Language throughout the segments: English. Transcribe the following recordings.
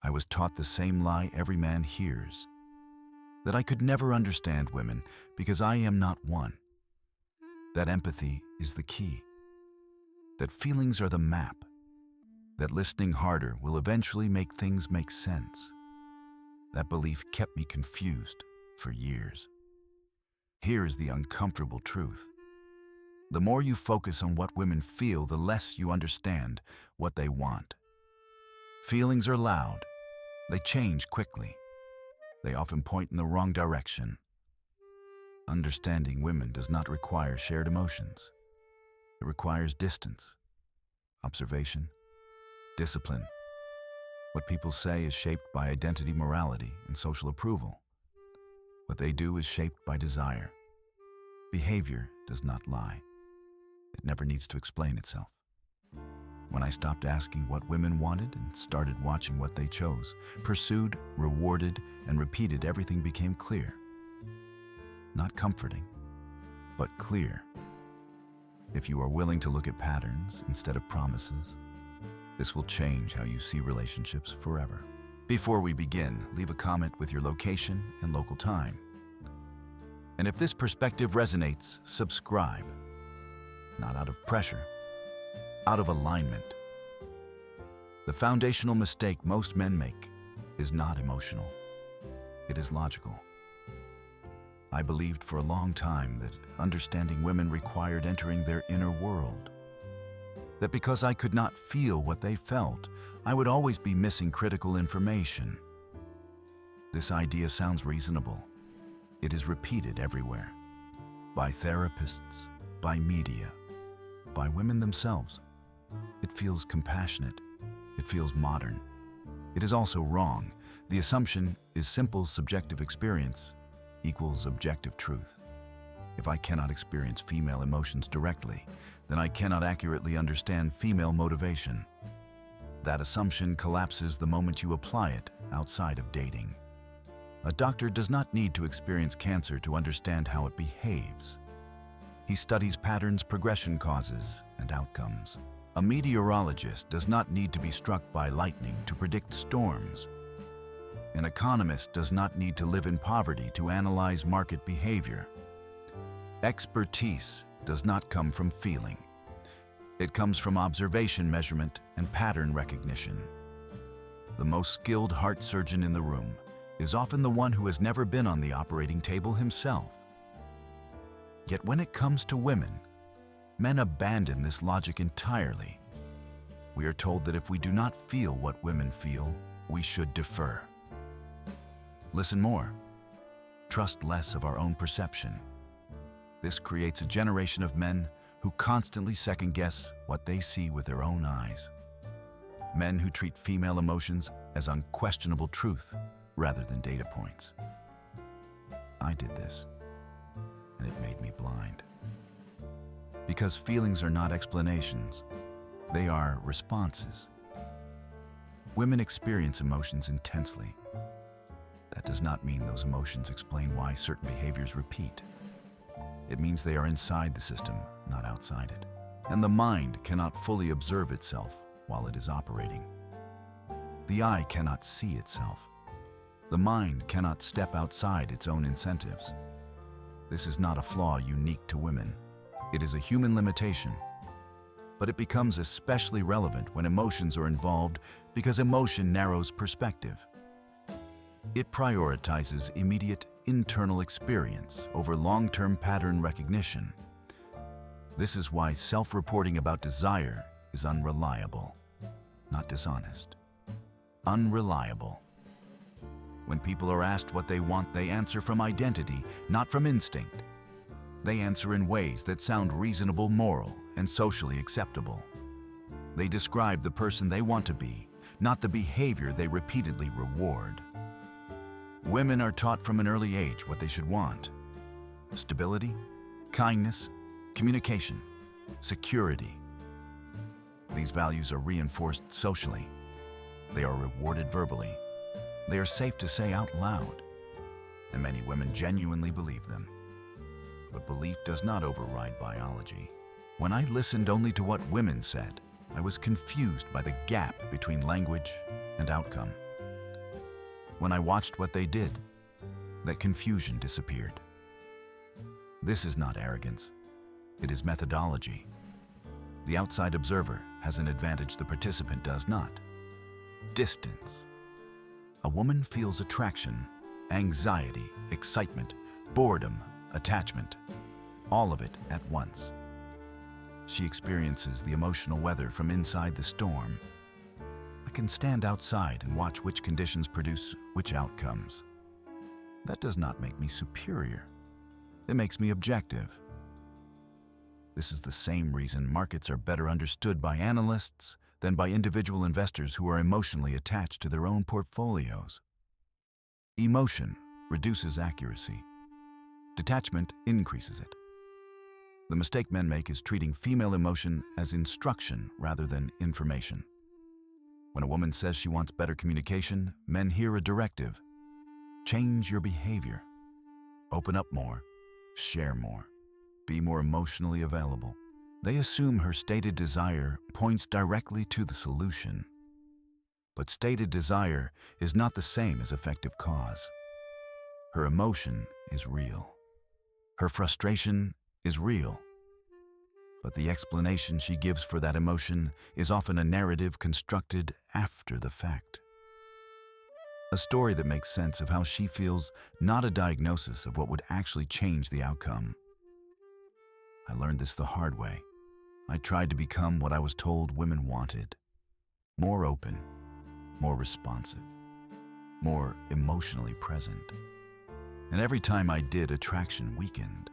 I was taught the same lie every man hears, that I could never understand women because I am not one, that empathy is the key, that feelings are the map, that listening harder will eventually make things make sense. That belief kept me confused for years. Here is the uncomfortable truth. The more you focus on what women feel, the less you understand what they want. Feelings are loud. They change quickly. They often point in the wrong direction. Understanding women does not require shared emotions. It requires distance, observation, discipline. What people say is shaped by identity, morality, and social approval. What they do is shaped by desire. Behavior does not lie. It never needs to explain itself. When I stopped asking what women wanted and started watching what they chose, pursued, rewarded, and repeated, everything became clear. Not comforting, but clear. If you are willing to look at patterns instead of promises, this will change how you see relationships forever. Before we begin, leave a comment with your location and local time. And if this perspective resonates, subscribe. Not out of pressure, out of alignment. The foundational mistake most men make is not emotional. It is logical. I believed for a long time that understanding women required entering their inner world. That because I could not feel what they felt, I would always be missing critical information. This idea sounds reasonable. It is repeated everywhere. By therapists, by media, by women themselves. It feels compassionate. It feels modern. It is also wrong. The assumption is simple subjective experience equals objective truth. If I cannot experience female emotions directly, then I cannot accurately understand female motivation. That assumption collapses the moment you apply it outside of dating. A doctor does not need to experience cancer to understand how it behaves. He studies patterns, progression causes, and outcomes. A meteorologist does not need to be struck by lightning to predict storms. An economist does not need to live in poverty to analyze market behavior. Expertise does not come from feeling. It comes from observation, measurement, and pattern recognition. The most skilled heart surgeon in the room is often the one who has never been on the operating table himself. Yet when it comes to women, men abandon this logic entirely. We are told that if we do not feel what women feel, we should defer. Listen more. Trust less of our own perception. This creates a generation of men who constantly second-guess what they see with their own eyes. Men who treat female emotions as unquestionable truth rather than data points. I did this, and it made me blind. Because feelings are not explanations, they are responses. Women experience emotions intensely. That does not mean those emotions explain why certain behaviors repeat. It means they are inside the system, not outside it. And the mind cannot fully observe itself while it is operating. The eye cannot see itself. The mind cannot step outside its own incentives. This is not a flaw unique to women. It is a human limitation. But it becomes especially relevant when emotions are involved because emotion narrows perspective. It prioritizes immediate internal experience over long-term pattern recognition. This is why self-reporting about desire is unreliable, not dishonest. Unreliable. When people are asked what they want, they answer from identity, not from instinct. They answer in ways that sound reasonable, moral, and socially acceptable. They describe the person they want to be, not the behavior they repeatedly reward. Women are taught from an early age what they should want: stability, kindness, communication, security. These values are reinforced socially. They are rewarded verbally. They are safe to say out loud. And many women genuinely believe them. But belief does not override biology. When I listened only to what women said, I was confused by the gap between language and outcome. When I watched what they did, that confusion disappeared. This is not arrogance. It is methodology. The outside observer has an advantage the participant does not. Distance. A woman feels attraction, anxiety, excitement, boredom, attachment, all of it at once. She experiences the emotional weather from inside the storm. I can stand outside and watch which conditions produce which outcomes. That does not make me superior. It makes me objective. This is the same reason markets are better understood by analysts than by individual investors who are emotionally attached to their own portfolios. Emotion reduces accuracy. Detachment increases it. The mistake men make is treating female emotion as instruction rather than information. When a woman says she wants better communication, men hear a directive. Change your behavior. Open up more. Share more. Be more emotionally available. They assume her stated desire points directly to the solution. But stated desire is not the same as effective cause. Her emotion is real. Her frustration is real. But the explanation she gives for that emotion is often a narrative constructed after the fact. A story that makes sense of how she feels, not a diagnosis of what would actually change the outcome. I learned this the hard way. I tried to become what I was told women wanted. More open, more responsive, more emotionally present. And every time I did, attraction weakened.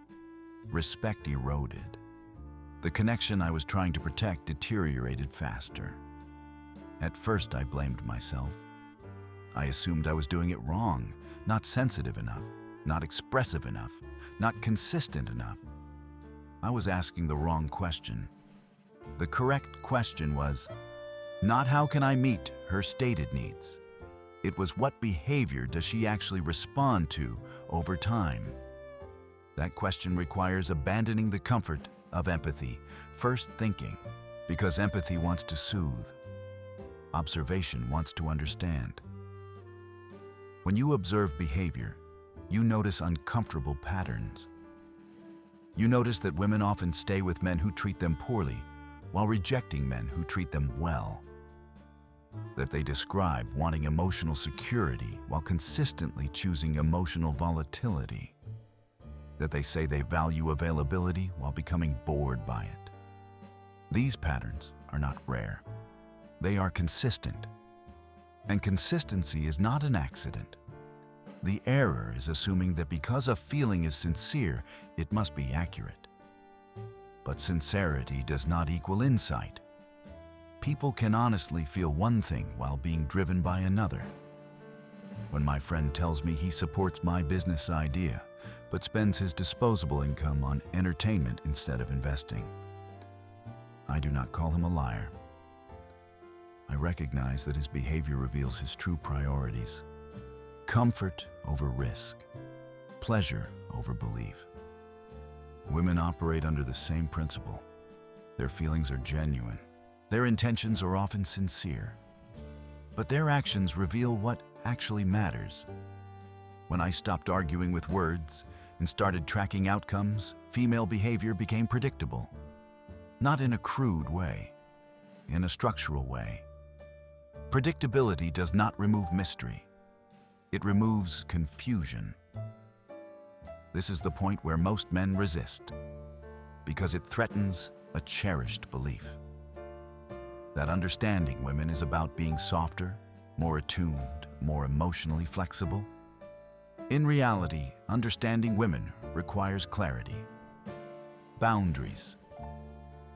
Respect eroded. The connection I was trying to protect deteriorated faster. At first, I blamed myself. I assumed I was doing it wrong, not sensitive enough, not expressive enough, not consistent enough. I was asking the wrong question. The correct question was not how can I meet her stated needs. It was what behavior does she actually respond to over time. That question requires abandoning the comfort of empathy, first thinking, because empathy wants to soothe. Observation wants to understand. When you observe behavior, you notice uncomfortable patterns. You notice that women often stay with men who treat them poorly while rejecting men who treat them well. That they describe wanting emotional security while consistently choosing emotional volatility. That they say they value availability while becoming bored by it. These patterns are not rare. They are consistent. And consistency is not an accident. The error is assuming that because a feeling is sincere, it must be accurate. But sincerity does not equal insight. People can honestly feel one thing while being driven by another. When my friend tells me he supports my business idea, but spends his disposable income on entertainment instead of investing, I do not call him a liar. I recognize that his behavior reveals his true priorities. Comfort over risk. Pleasure over belief. Women operate under the same principle. Their feelings are genuine. Their intentions are often sincere. But their actions reveal what actually matters. When I stopped arguing with words and started tracking outcomes, female behavior became predictable. Not in a crude way, in a structural way. Predictability does not remove mystery. It removes confusion. This is the point where most men resist, because it threatens a cherished belief. That understanding women is about being softer, more attuned, more emotionally flexible. In reality, understanding women requires clarity, boundaries,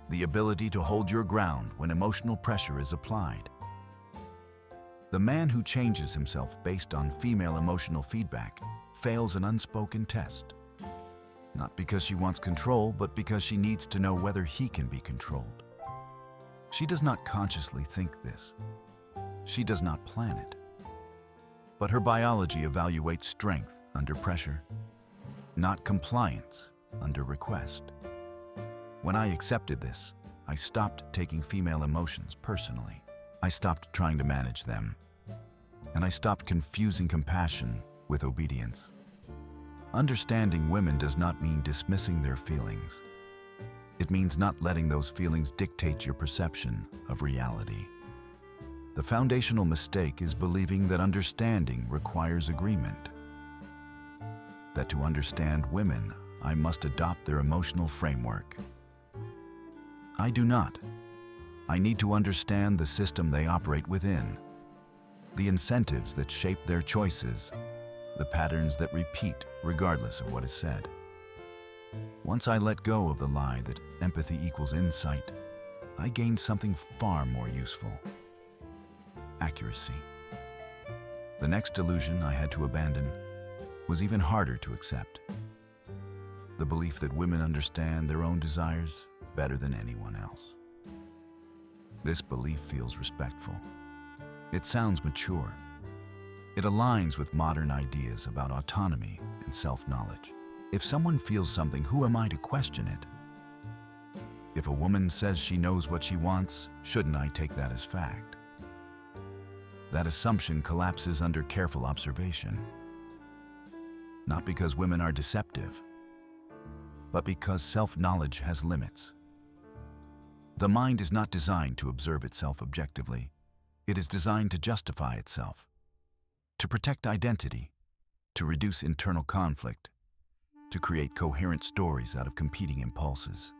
the ability to hold your ground when emotional pressure is applied. The man who changes himself based on female emotional feedback fails an unspoken test. Not because she wants control, but because she needs to know whether he can be controlled. She does not consciously think this. She does not plan it. But her biology evaluates strength under pressure, not compliance under request. When I accepted this, I stopped taking female emotions personally. I stopped trying to manage them. and I stopped confusing compassion with obedience. Understanding women does not mean dismissing their feelings. It means not letting those feelings dictate your perception of reality. The foundational mistake is believing that understanding requires agreement. That to understand women, I must adopt their emotional framework. I do not. I need to understand the system they operate within, the incentives that shape their choices, the patterns that repeat regardless of what is said. Once I let go of the lie that empathy equals insight, I gained something far more useful: accuracy. The next delusion I had to abandon was even harder to accept: the belief that women understand their own desires better than anyone else. This belief feels respectful. It sounds mature. It aligns with modern ideas about autonomy and self-knowledge. If someone feels something, who am I to question it? If a woman says she knows what she wants, shouldn't I take that as fact? That assumption collapses under careful observation. Not because women are deceptive, but because self-knowledge has limits. The mind is not designed to observe itself objectively. It is designed to justify itself, to protect identity, to reduce internal conflict, to create coherent stories out of competing impulses.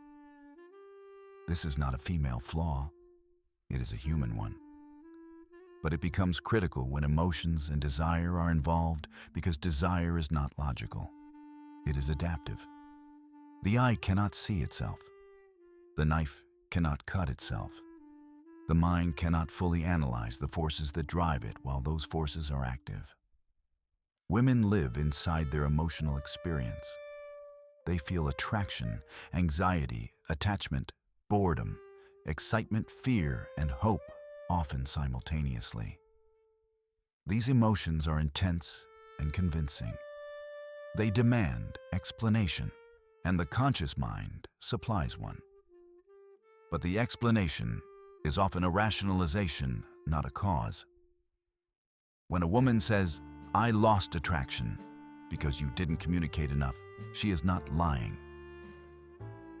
This is not a female flaw. It is a human one. But it becomes critical when emotions and desire are involved, because desire is not logical. It is adaptive. The eye cannot see itself. The knife cannot cut itself. The mind cannot fully analyze the forces that drive it while those forces are active. Women live inside their emotional experience. They feel attraction, anxiety, attachment, boredom, excitement, fear, and hope, often simultaneously. These emotions are intense and convincing. They demand explanation, and the conscious mind supplies one. But the explanation is often a rationalization, not a cause. When a woman says, "I lost attraction because you didn't communicate enough," she is not lying.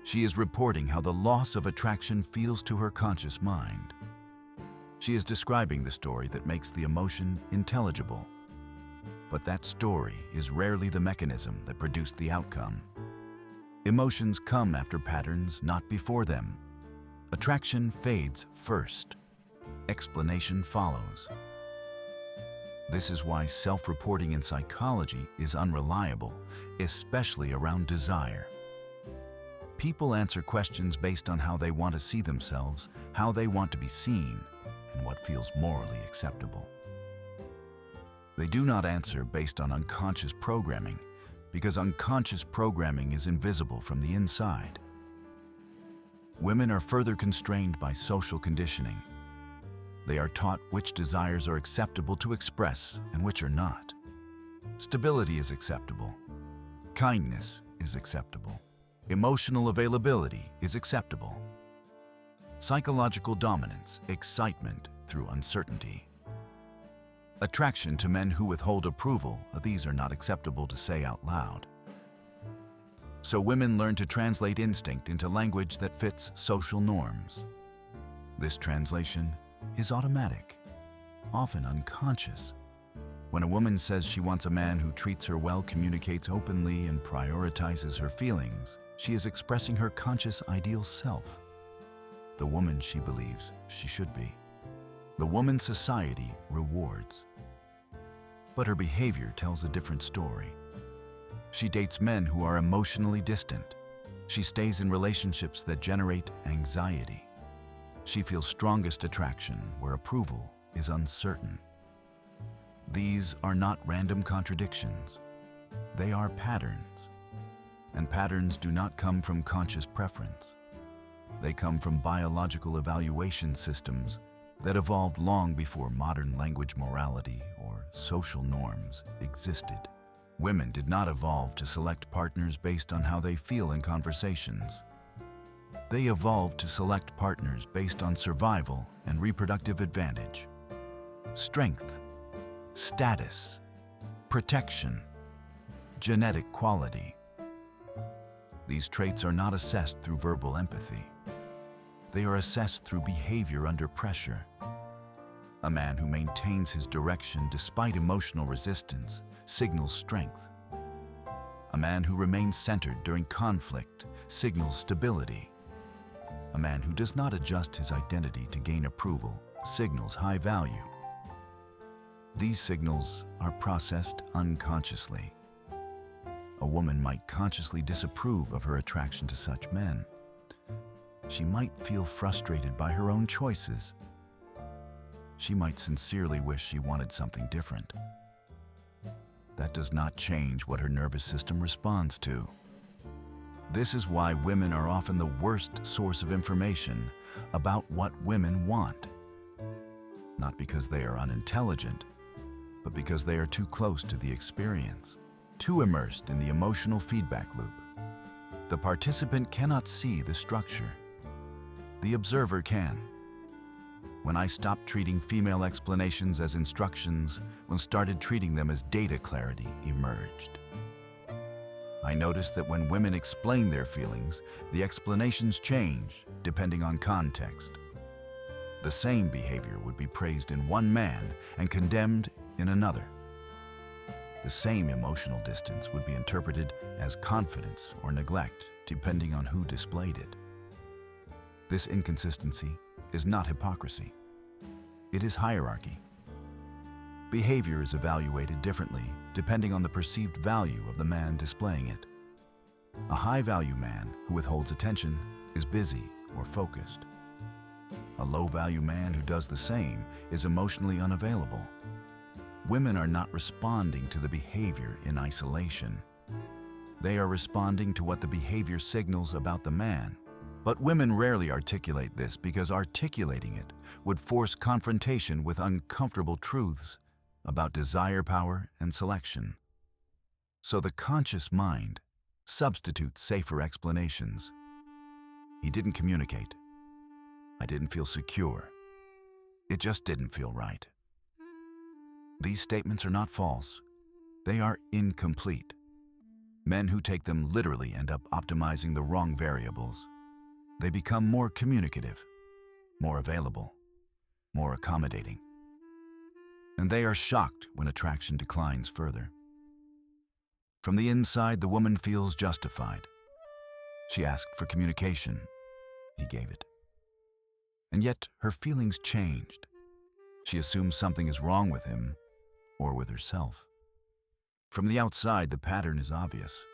She is reporting how the loss of attraction feels to her conscious mind. She is describing the story that makes the emotion intelligible. But that story is rarely the mechanism that produced the outcome. Emotions come after patterns, not before them. Attraction fades first. Explanation follows. This is why self-reporting in psychology is unreliable, especially around desire. People answer questions based on how they want to see themselves, how they want to be seen, and what feels morally acceptable. They do not answer based on unconscious programming, because unconscious programming is invisible from the inside. Women are further constrained by social conditioning. They are taught which desires are acceptable to express and which are not. Stability is acceptable. Kindness is acceptable. Emotional availability is acceptable. Psychological dominance, excitement through uncertainty. Attraction to men who withhold approval, these are not acceptable to say out loud. So women learn to translate instinct into language that fits social norms. This translation is automatic, often unconscious. When a woman says she wants a man who treats her well, communicates openly, and prioritizes her feelings, she is expressing her conscious ideal self, the woman she believes she should be, the woman society rewards. But her behavior tells a different story. She dates men who are emotionally distant. She stays in relationships that generate anxiety. She feels strongest attraction where approval is uncertain. These are not random contradictions. They are patterns. And patterns do not come from conscious preference. They come from biological evaluation systems that evolved long before modern language morality or social norms existed. Women did not evolve to select partners based on how they feel in conversations. They evolved to select partners based on survival and reproductive advantage, strength status, protection, genetic quality. These traits are not assessed through verbal empathy. They are assessed through behavior under pressure. A man who maintains his direction despite emotional resistance signals strength. A man who remains centered during conflict signals stability. A man who does not adjust his identity to gain approval signals high value. These signals are processed unconsciously. A woman might consciously disapprove of her attraction to such men. She might feel frustrated by her own choices. She might sincerely wish she wanted something different. That does not change what her nervous system responds to. This is why women are often the worst source of information about what women want. Not because they are unintelligent, but because they are too close to the experience, too immersed in the emotional feedback loop. The participant cannot see the structure. The observer can. When I stopped treating female explanations as instructions, when started treating them as data, clarity emerged. I noticed that when women explain their feelings, the explanations change depending on context. The same behavior would be praised in one man and condemned in another. The same emotional distance would be interpreted as confidence or neglect, depending on who displayed it. This inconsistency is not hypocrisy. It is hierarchy. Behavior is evaluated differently depending on the perceived value of the man displaying it. A high-value man who withholds attention is busy or focused. A low-value man who does the same is emotionally unavailable. Women are not responding to the behavior in isolation. They are responding to what the behavior signals about the man. But women rarely articulate this because articulating it would force confrontation with uncomfortable truths about desire, power, and selection. So the conscious mind substitutes safer explanations. He didn't communicate. I didn't feel secure. It just didn't feel right. These statements are not false. They are incomplete. Men who take them literally end up optimizing the wrong variables. They become more communicative, more available, more accommodating. And they are shocked when attraction declines further. From the inside, the woman feels justified. She asked for communication. He gave it. And yet, her feelings changed. She assumes something is wrong with him or with herself. From the outside, the pattern is obvious.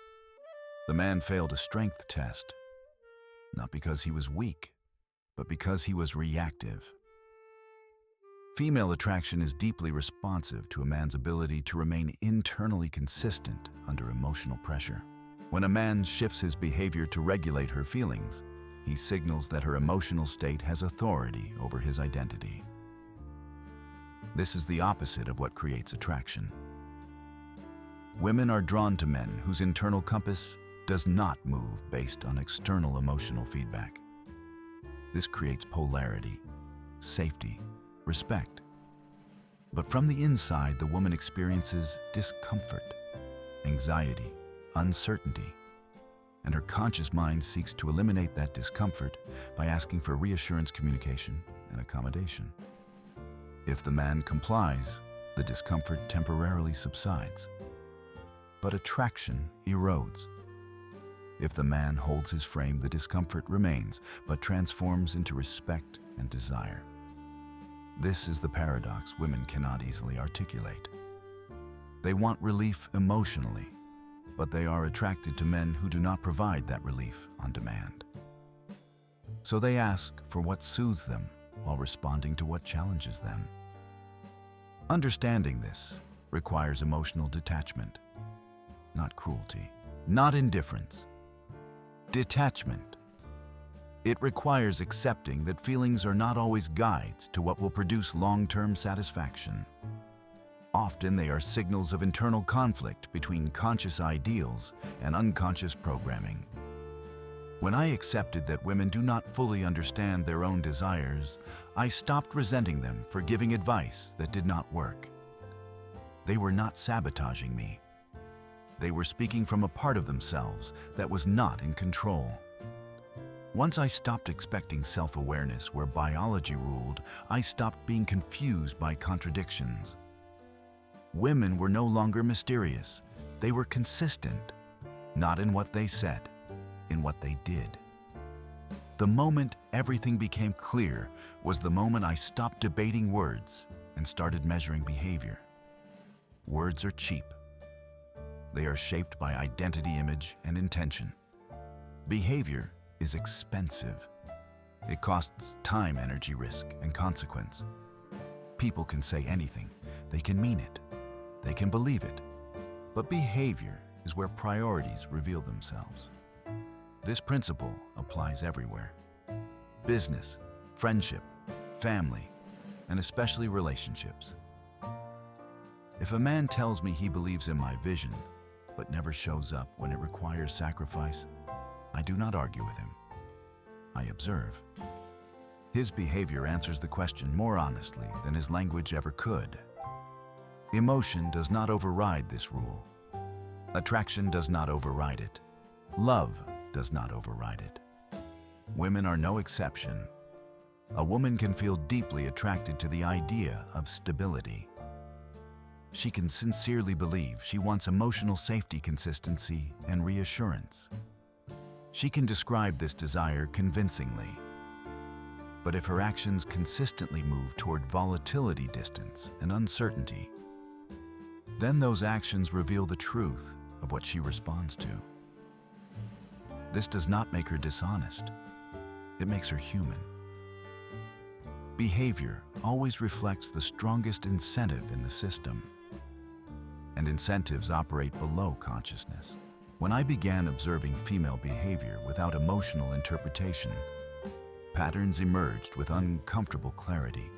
The man failed a strength test, not because he was weak, but because he was reactive. Female attraction is deeply responsive to a man's ability to remain internally consistent under emotional pressure. When a man shifts his behavior to regulate her feelings, he signals that her emotional state has authority over his identity. This is the opposite of what creates attraction. Women are drawn to men whose internal compass does not move based on external emotional feedback. This creates polarity, safety, respect. But from the inside, the woman experiences discomfort, anxiety, uncertainty, and her conscious mind seeks to eliminate that discomfort by asking for reassurance, communication, and accommodation. If the man complies, the discomfort temporarily subsides, but attraction erodes. If the man holds his frame, the discomfort remains, but transforms into respect and desire. This is the paradox women cannot easily articulate. They want relief emotionally, but they are attracted to men who do not provide that relief on demand. So they ask for what soothes them while responding to what challenges them. Understanding this requires emotional detachment, not cruelty, not indifference. Detachment. It requires accepting that feelings are not always guides to what will produce long-term satisfaction. Often they are signals of internal conflict between conscious ideals and unconscious programming. When I accepted that women do not fully understand their own desires, I stopped resenting them for giving advice that did not work. they were not sabotaging me. They were speaking from a part of themselves that was not in control. Once I stopped expecting self-awareness where biology ruled, I stopped being confused by contradictions. Women were no longer mysterious. They were consistent, not in what they said, in what they did. The moment everything became clear was the moment I stopped debating words and started measuring behavior. Words are cheap. They are shaped by identity, image, and intention. Behavior is expensive. It costs time, energy, risk, and consequence. People can say anything. They can mean it. They can believe it. But behavior is where priorities reveal themselves. This principle applies everywhere. Business, friendship, family, and especially relationships. If a man tells me he believes in my vision, but never shows up when it requires sacrifice, I do not argue with him. I observe. His behavior answers the question more honestly than his language ever could. Emotion does not override this rule. Attraction does not override it. Love does not override it. Women are no exception. A woman can feel deeply attracted to the idea of stability. She can sincerely believe she wants emotional safety, consistency, and reassurance. She can describe this desire convincingly. But if her actions consistently move toward volatility, distance, and uncertainty, then those actions reveal the truth of what she responds to. This does not make her dishonest. It makes her human. Behavior always reflects the strongest incentive in the system, and incentives operate below consciousness. When I began observing female behavior without emotional interpretation, patterns emerged with uncomfortable clarity.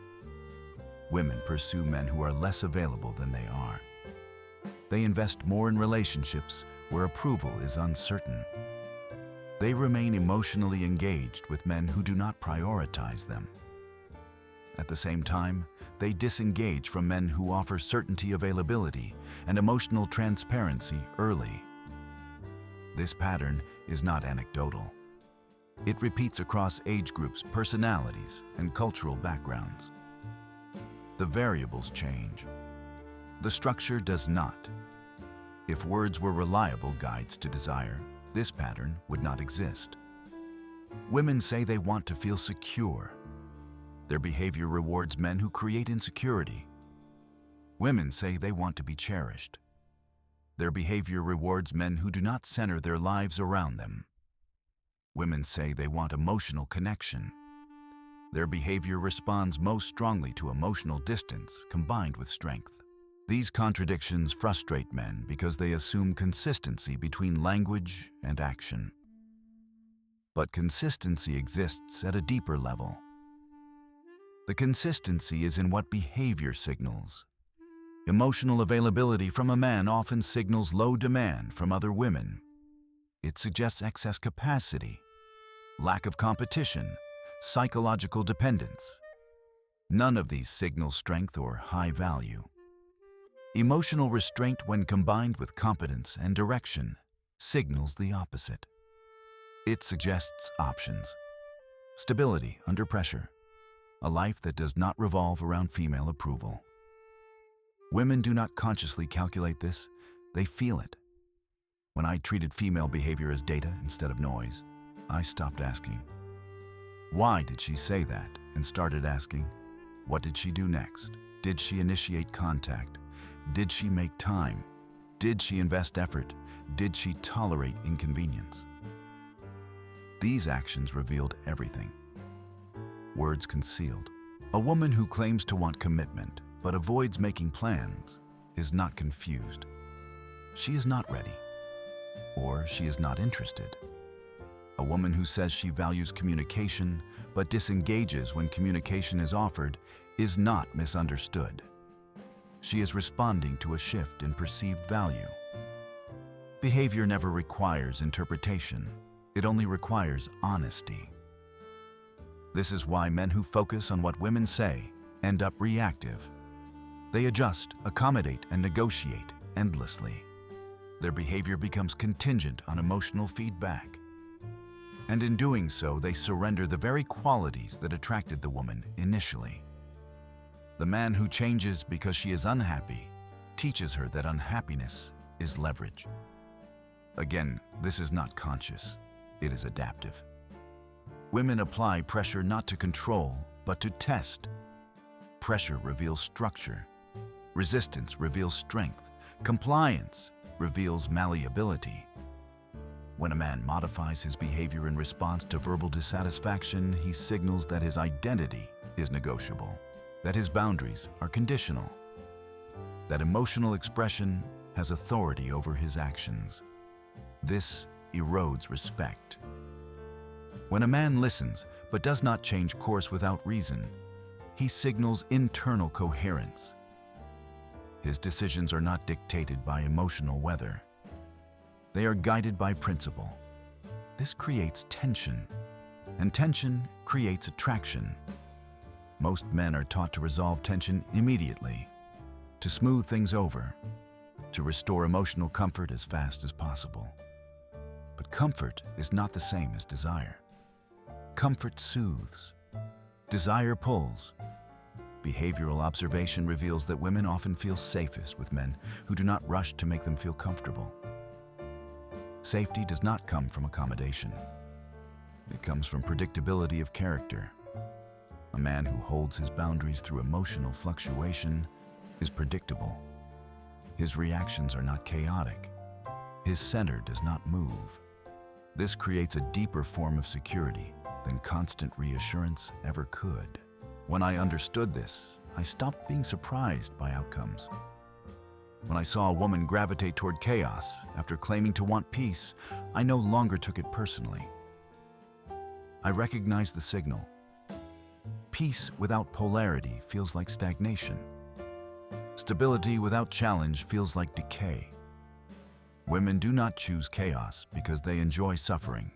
Women pursue men who are less available than they are. They invest more in relationships where approval is uncertain. They remain emotionally engaged with men who do not prioritize them. At the same time, they disengage from men who offer certainty, availability, and emotional transparency early. This pattern is not anecdotal. It repeats across age groups, personalities, and cultural backgrounds. The variables change. The structure does not. If words were reliable guides to desire, this pattern would not exist. Women say they want to feel secure. Their behavior rewards men who create insecurity. Women say they want to be cherished. Their behavior rewards men who do not center their lives around them. Women say they want emotional connection. Their behavior responds most strongly to emotional distance combined with strength. These contradictions frustrate men because they assume consistency between language and action. But consistency exists at a deeper level. The consistency is in what behavior signals. Emotional availability from a man often signals low demand from other women. It suggests excess capacity, lack of competition, psychological dependence. None of these signal strength or high value. Emotional restraint, when combined with competence and direction, signals the opposite. It suggests options, stability under pressure, a life that does not revolve around female approval. Women do not consciously calculate this, they feel it. When I treated female behavior as data instead of noise, I stopped asking, why did she say that? And started asking, what did she do next? Did she initiate contact? Did she make time? Did she invest effort? Did she tolerate inconvenience? These actions revealed everything. Words concealed. A woman who claims to want commitment but avoids making plans is not confused. She is not ready, or she is not interested. A woman who says she values communication but disengages when communication is offered is not misunderstood. She is responding to a shift in perceived value. Behavior never requires interpretation. It only requires honesty. This is why men who focus on what women say end up reactive. They adjust, accommodate, and negotiate endlessly. Their behavior becomes contingent on emotional feedback. And in doing so, they surrender the very qualities that attracted the woman initially. The man who changes because she is unhappy teaches her that unhappiness is leverage. Again, this is not conscious, it is adaptive. Women apply pressure not to control, but to test. Pressure reveals structure. Resistance reveals strength. Compliance reveals malleability. When a man modifies his behavior in response to verbal dissatisfaction, he signals that his identity is negotiable, that his boundaries are conditional, that emotional expression has authority over his actions. This erodes respect. When a man listens but does not change course without reason, he signals internal coherence. His decisions are not dictated by emotional weather. They are guided by principle. This creates tension, and tension creates attraction. Most men are taught to resolve tension immediately, to smooth things over, to restore emotional comfort as fast as possible. But comfort is not the same as desire. Comfort soothes. Desire pulls. Behavioral observation reveals that women often feel safest with men who do not rush to make them feel comfortable. Safety does not come from accommodation. It comes from predictability of character. A man who holds his boundaries through emotional fluctuation is predictable. His reactions are not chaotic. His center does not move. This creates a deeper form of security than constant reassurance ever could. When I understood this, I stopped being surprised by outcomes. When I saw a woman gravitate toward chaos after claiming to want peace, I no longer took it personally. I recognized the signal. Peace without polarity feels like stagnation. Stability without challenge feels like decay. Women do not choose chaos because they enjoy suffering.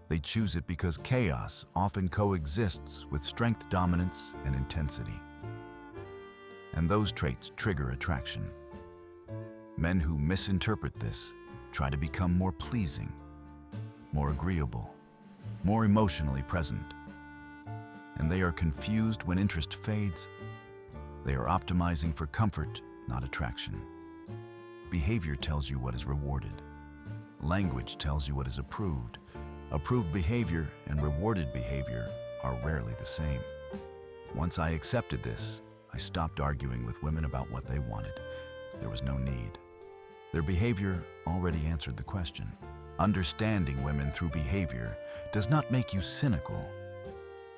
They choose it because chaos often coexists with strength, dominance, and intensity. And those traits trigger attraction. Men who misinterpret this try to become more pleasing, more agreeable, more emotionally present. And they are confused when interest fades. They are optimizing for comfort, not attraction. Behavior tells you what is rewarded. Language tells you what is approved. Approved behavior and rewarded behavior are rarely the same. Once I accepted this, I stopped arguing with women about what they wanted. There was no need. Their behavior already answered the question. Understanding women through behavior does not make you cynical.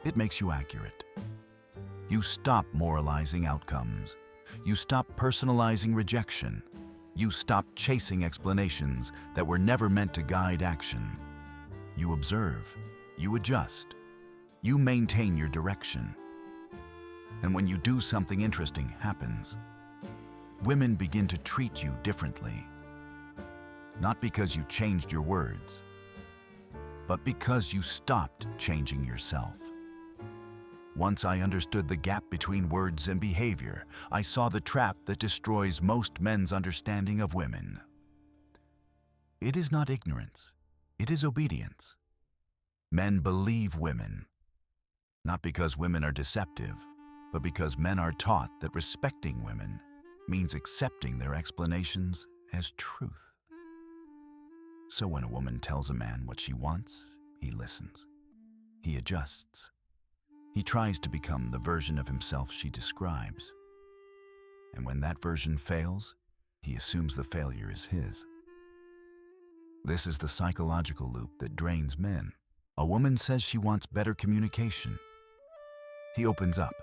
It makes you accurate. You stop moralizing outcomes. You stop personalizing rejection. You stop chasing explanations that were never meant to guide action. You observe. You adjust. You maintain your direction. And when you do something interesting happens, women begin to treat you differently. Not because you changed your words, but because you stopped changing yourself. Once I understood the gap between words and behavior, I saw the trap that destroys most men's understanding of women. It is not ignorance, it is obedience. Men believe women, not because women are deceptive, but because men are taught that respecting women means accepting their explanations as truth. So when a woman tells a man what she wants, he listens. He adjusts. He tries to become the version of himself she describes. And when that version fails, he assumes the failure is his. This is the psychological loop that drains men. A woman says she wants better communication. He opens up,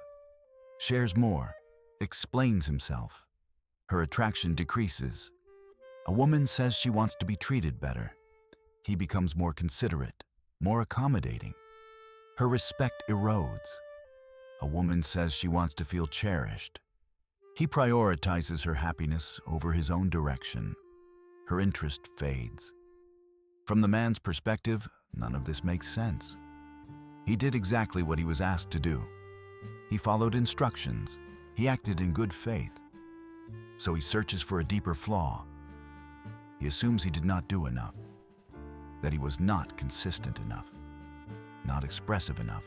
shares more, explains himself. Her attraction decreases. A woman says she wants to be treated better. He becomes more considerate, more accommodating. Her respect erodes. A woman says she wants to feel cherished. He prioritizes her happiness over his own direction. Her interest fades. From the man's perspective, none of this makes sense. He did exactly what he was asked to do. He followed instructions. He acted in good faith, so he searches for a deeper flaw. He assumes he did not do enough, that he was not consistent enough, not expressive enough,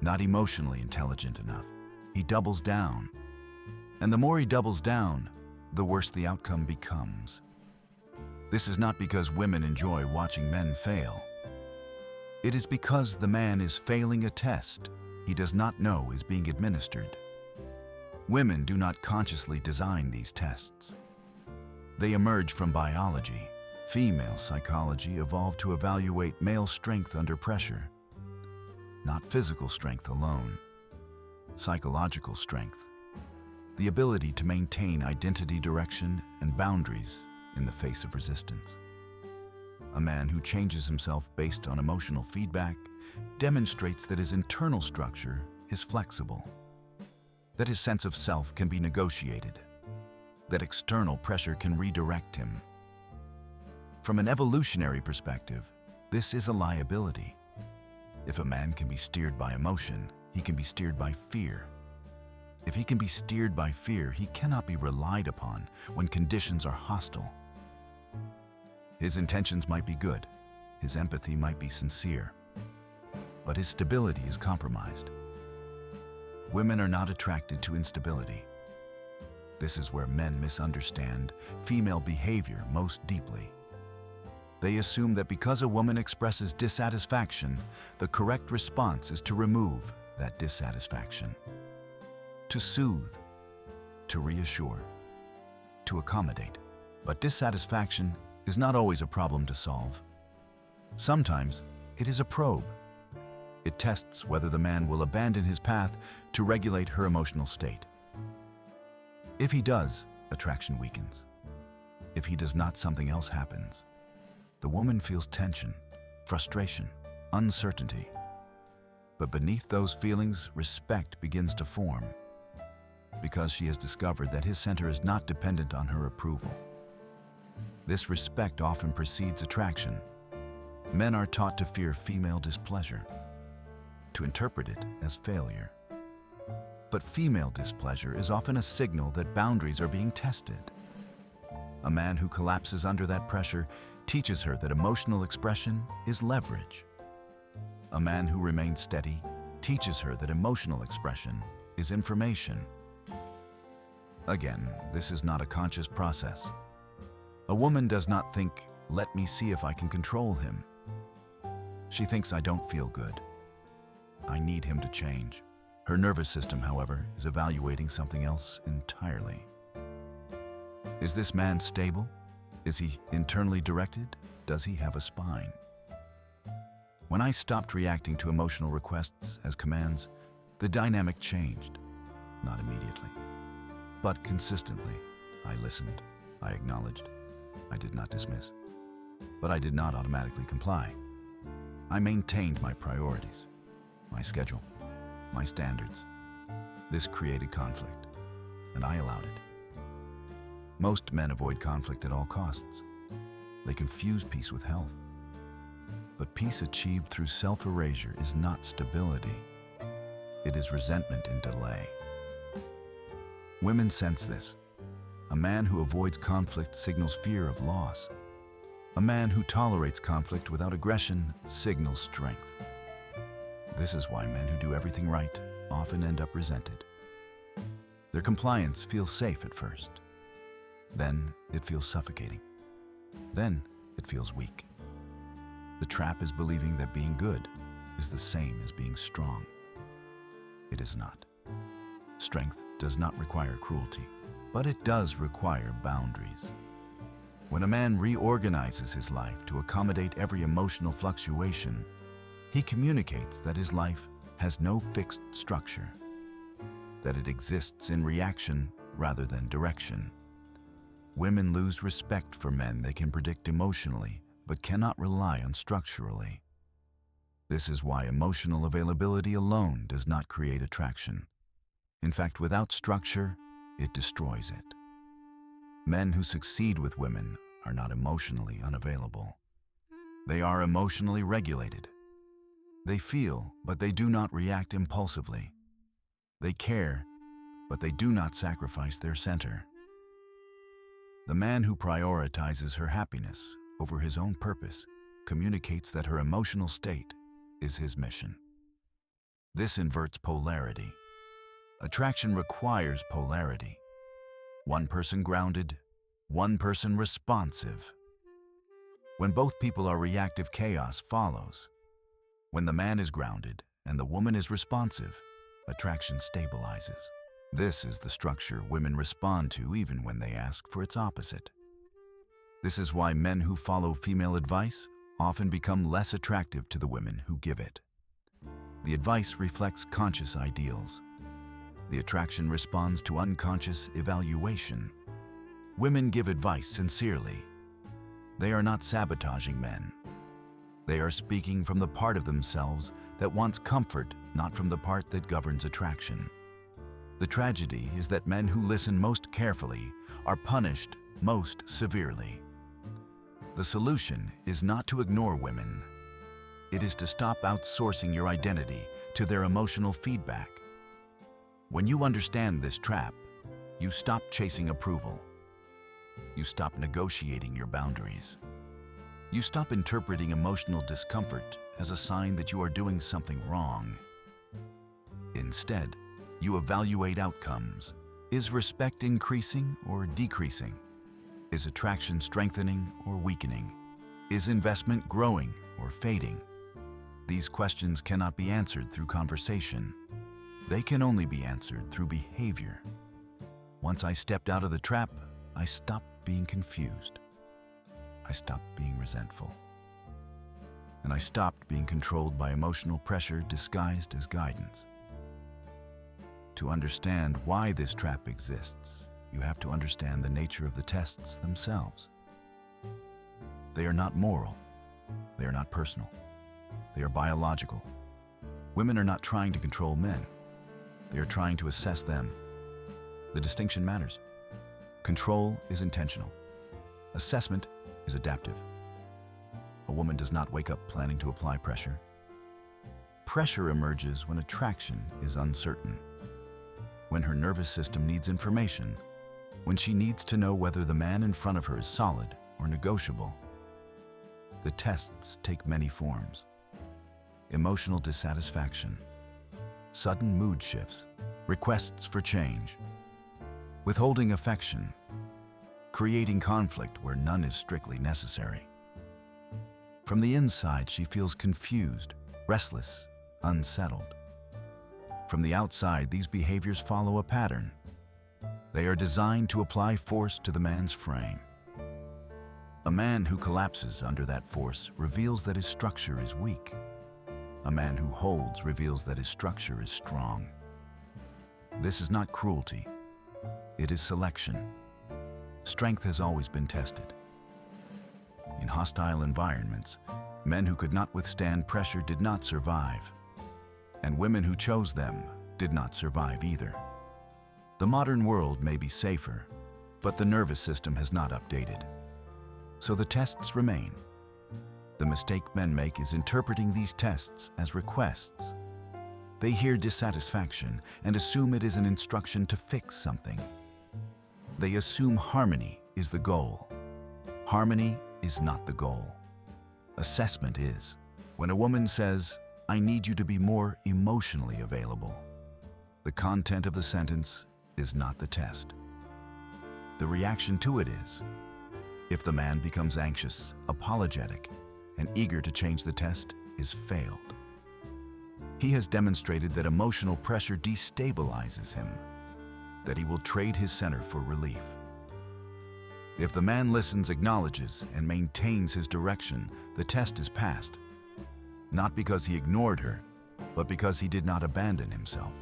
not emotionally intelligent enough. He doubles down, and the more he doubles down, the worse the outcome becomes. This is not because women enjoy watching men fail. It is because the man is failing a test he does not know is being administered. Women do not consciously design these tests. They emerge from biology. Female psychology evolved to evaluate male strength under pressure. Not physical strength alone. Psychological strength. The ability to maintain identity, direction, and boundaries in the face of resistance. A man who changes himself based on emotional feedback demonstrates that his internal structure is flexible, that his sense of self can be negotiated, that external pressure can redirect him. From an evolutionary perspective, this is a liability. If a man can be steered by emotion, he can be steered by fear. If he can be steered by fear, he cannot be relied upon when conditions are hostile. His intentions might be good, his empathy might be sincere, but his stability is compromised. Women are not attracted to instability. This is where men misunderstand female behavior most deeply. They assume that because a woman expresses dissatisfaction, the correct response is to remove that dissatisfaction, to soothe, to reassure, to accommodate. But dissatisfaction is not always a problem to solve. Sometimes it is a probe. It tests whether the man will abandon his path to regulate her emotional state. If he does, attraction weakens. If he does not, something else happens. The woman feels tension, frustration, uncertainty. But beneath those feelings, respect begins to form, because she has discovered that his center is not dependent on her approval. This respect often precedes attraction. Men are taught to fear female displeasure, to interpret it as failure. But female displeasure is often a signal that boundaries are being tested. A man who collapses under that pressure teaches her that emotional expression is leverage. A man who remains steady teaches her that emotional expression is information. Again, this is not a conscious process. A woman does not think, "Let me see if I can control him." She thinks, "I don't feel good. I need him to change." Her nervous system, however, is evaluating something else entirely. Is this man stable? Is he internally directed? Does he have a spine? When I stopped reacting to emotional requests as commands, the dynamic changed. Not immediately, but consistently. I listened, I acknowledged, I did not dismiss, but I did not automatically comply. I maintained my priorities, my schedule, my standards. This created conflict, and I allowed it. Most men avoid conflict at all costs. They confuse peace with health. But peace achieved through self-erasure is not stability. It is resentment and delay. Women sense this. A man who avoids conflict signals fear of loss. A man who tolerates conflict without aggression signals strength. This is why men who do everything right often end up resented. Their compliance feels safe at first. Then it feels suffocating. Then it feels weak. The trap is believing that being good is the same as being strong. It is not. Strength does not require cruelty, but it does require boundaries. When a man reorganizes his life to accommodate every emotional fluctuation, he communicates that his life has no fixed structure, that it exists in reaction rather than direction. Women lose respect for men they can predict emotionally, but cannot rely on structurally. This is why emotional availability alone does not create attraction. In fact, without structure, it destroys it. Men who succeed with women are not emotionally unavailable. They are emotionally regulated. They feel, but they do not react impulsively. They care, but they do not sacrifice their center. The man who prioritizes her happiness over his own purpose communicates that her emotional state is his mission. This inverts polarity. Attraction requires polarity. One person grounded, one person responsive. When both people are reactive, chaos follows. When the man is grounded and the woman is responsive, attraction stabilizes. This is the structure women respond to even when they ask for its opposite. This is why men who follow female advice often become less attractive to the women who give it. The advice reflects conscious ideals. The attraction responds to unconscious evaluation. Women give advice sincerely. They are not sabotaging men. They are speaking from the part of themselves that wants comfort, not from the part that governs attraction. The tragedy is that men who listen most carefully are punished most severely. The solution is not to ignore women. It is to stop outsourcing your identity to their emotional feedback. When you understand this trap, you stop chasing approval. You stop negotiating your boundaries. You stop interpreting emotional discomfort as a sign that you are doing something wrong. Instead, you evaluate outcomes. Is respect increasing or decreasing? Is attraction strengthening or weakening? Is investment growing or fading? These questions cannot be answered through conversation. They can only be answered through behavior. Once I stepped out of the trap, I stopped being confused. I stopped being resentful. And I stopped being controlled by emotional pressure disguised as guidance. To understand why this trap exists, you have to understand the nature of the tests themselves. They are not moral. They are not personal. They are biological. Women are not trying to control men. They are trying to assess them. The distinction matters. Control is intentional. Assessment is adaptive. A woman does not wake up planning to apply pressure. Pressure emerges when attraction is uncertain, when her nervous system needs information, when she needs to know whether the man in front of her is solid or negotiable. The tests take many forms. Emotional dissatisfaction, sudden mood shifts, requests for change, withholding affection, creating conflict where none is strictly necessary. From the inside, she feels confused, restless, unsettled. From the outside, these behaviors follow a pattern. They are designed to apply force to the man's frame. A man who collapses under that force reveals that his structure is weak. A man who holds reveals that his structure is strong. This is not cruelty. It is selection. Strength has always been tested. In hostile environments, men who could not withstand pressure did not survive, and women who chose them did not survive either. The modern world may be safer, but the nervous system has not updated. So the tests remain. The mistake men make is interpreting these tests as requests. They hear dissatisfaction and assume it is an instruction to fix something. They assume harmony is the goal. Harmony is not the goal. Assessment is. When a woman says, "I need you to be more emotionally available," the content of the sentence is not the test. The reaction to it is. If the man becomes anxious, apologetic, and eager to change, the test is failed. He has demonstrated that emotional pressure destabilizes him, that he will trade his center for relief. If the man listens, acknowledges, and maintains his direction, the test is passed. Not because he ignored her, but because he did not abandon himself.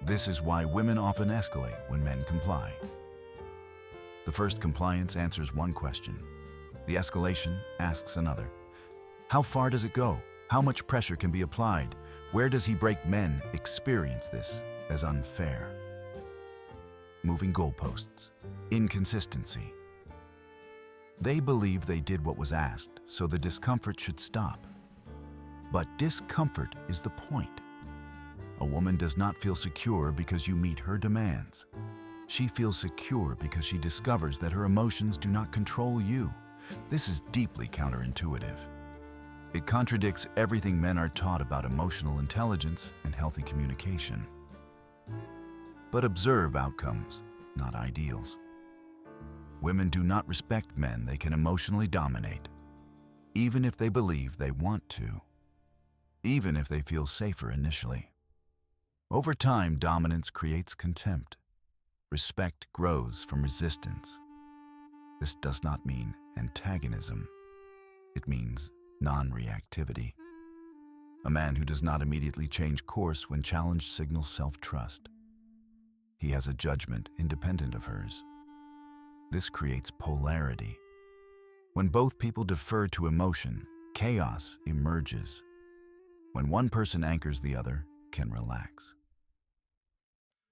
This is why women often escalate when men comply. The first compliance answers one question. The escalation asks another. How far does it go? How much pressure can be applied? Where does he break? Men experience this as unfair. Moving goalposts, inconsistency. They believe they did what was asked, so the discomfort should stop. But discomfort is the point. A woman does not feel secure because you meet her demands. She feels secure because she discovers that her emotions do not control you. This is deeply counterintuitive. It contradicts everything men are taught about emotional intelligence and healthy communication. But observe outcomes, not ideals. Women do not respect men they can emotionally dominate, even if they believe they want to, even if they feel safer initially. Over time, dominance creates contempt. Respect grows from resistance. This does not mean antagonism. It means non-reactivity. A man who does not immediately change course when challenged signals self-trust. He has a judgment independent of hers. This creates polarity. When both people defer to emotion, chaos emerges. When one person anchors, the other can relax.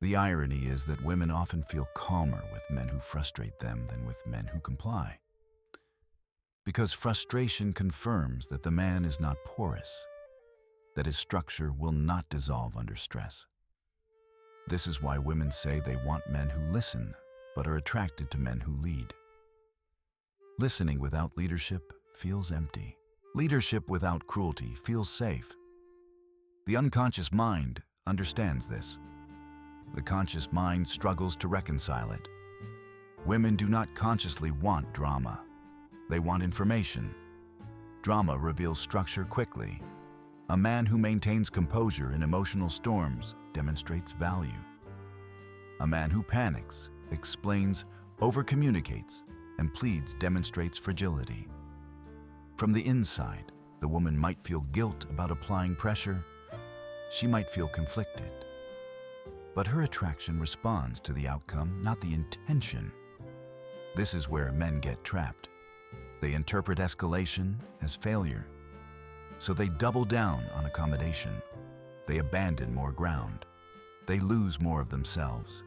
The irony is that women often feel calmer with men who frustrate them than with men who comply. Because frustration confirms that the man is not porous, that his structure will not dissolve under stress. This is why women say they want men who listen, but are attracted to men who lead. Listening without leadership feels empty. Leadership without cruelty feels safe. The unconscious mind understands this. The conscious mind struggles to reconcile it. Women do not consciously want drama. They want information. Drama reveals structure quickly. A man who maintains composure in emotional storms demonstrates value. A man who panics, explains, overcommunicates, and pleads demonstrates fragility. From the inside, the woman might feel guilt about applying pressure. She might feel conflicted. But her attraction responds to the outcome, not the intention. This is where men get trapped. They interpret escalation as failure. So they double down on accommodation. They abandon more ground. They lose more of themselves.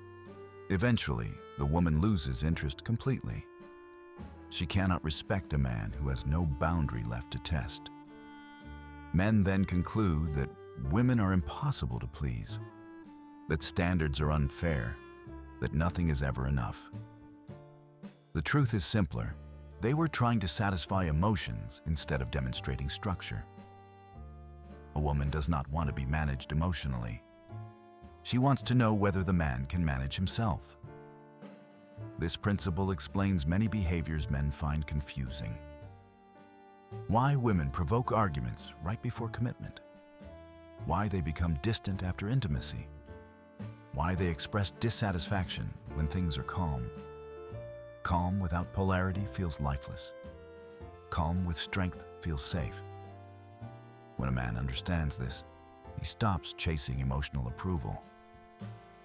Eventually, the woman loses interest completely. She cannot respect a man who has no boundary left to test. Men then conclude that women are impossible to please, that standards are unfair, that nothing is ever enough. The truth is simpler. They were trying to satisfy emotions instead of demonstrating structure. A woman does not want to be managed emotionally. She wants to know whether the man can manage himself. This principle explains many behaviors men find confusing. Why women provoke arguments right before commitment. Why they become distant after intimacy. Why they express dissatisfaction when things are calm. Calm without polarity feels lifeless. Calm with strength feels safe. When a man understands this, he stops chasing emotional approval.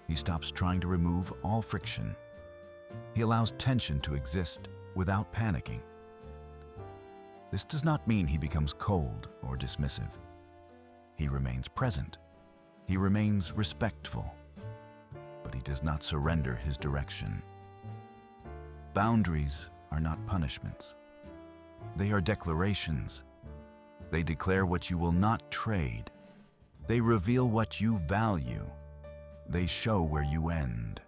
He stops trying to remove all friction. He allows tension to exist without panicking. This does not mean he becomes cold or dismissive. He remains present. He remains respectful. But he does not surrender his direction. Boundaries are not punishments. They are declarations. They declare what you will not trade. They reveal what you value. They show where you end.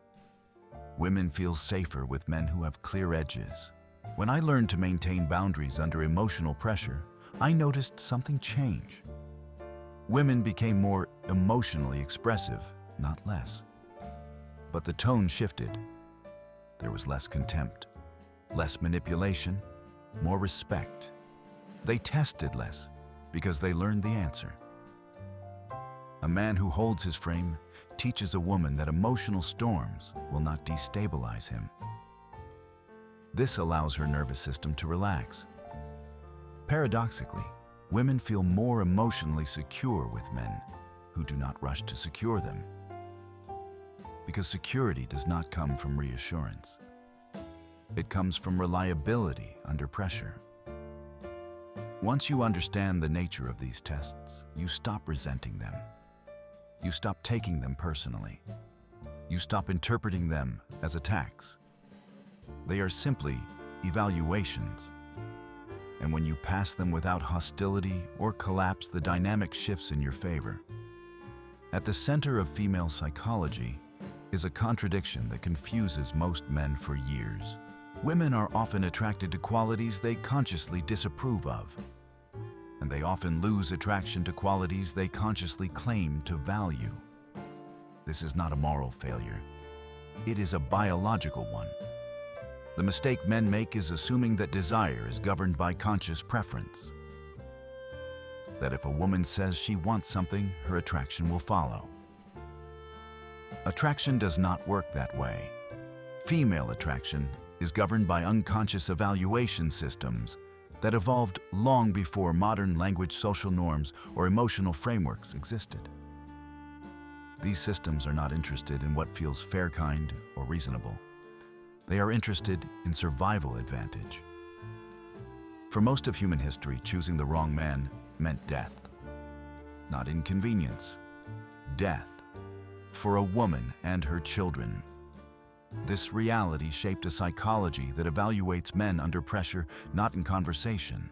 Women feel safer with men who have clear edges. When I learned to maintain boundaries under emotional pressure, I noticed something change. Women became more emotionally expressive, not less. But the tone shifted. There was less contempt, less manipulation, more respect. They tested less because they learned the answer. A man who holds his frame teaches a woman that emotional storms will not destabilize him. This allows her nervous system to relax. Paradoxically, women feel more emotionally secure with men who do not rush to secure them. Because security does not come from reassurance. It comes from reliability under pressure. Once you understand the nature of these tests, you stop resenting them. You stop taking them personally. You stop interpreting them as attacks. They are simply evaluations. And when you pass them without hostility or collapse, the dynamic shifts in your favor. At the center of female psychology is a contradiction that confuses most men for years. Women are often attracted to qualities they consciously disapprove of, and they often lose attraction to qualities they consciously claim to value. This is not a moral failure. It is a biological one. The mistake men make is assuming that desire is governed by conscious preference. That if a woman says she wants something, her attraction will follow. Attraction does not work that way. Female attraction is governed by unconscious evaluation systems that evolved long before modern language, social norms, or emotional frameworks existed. These systems are not interested in what feels fair, kind, or reasonable. They are interested in survival advantage. For most of human history, choosing the wrong man meant death. Not inconvenience, death for a woman and her children. This reality shaped a psychology that evaluates men under pressure, not in conversation.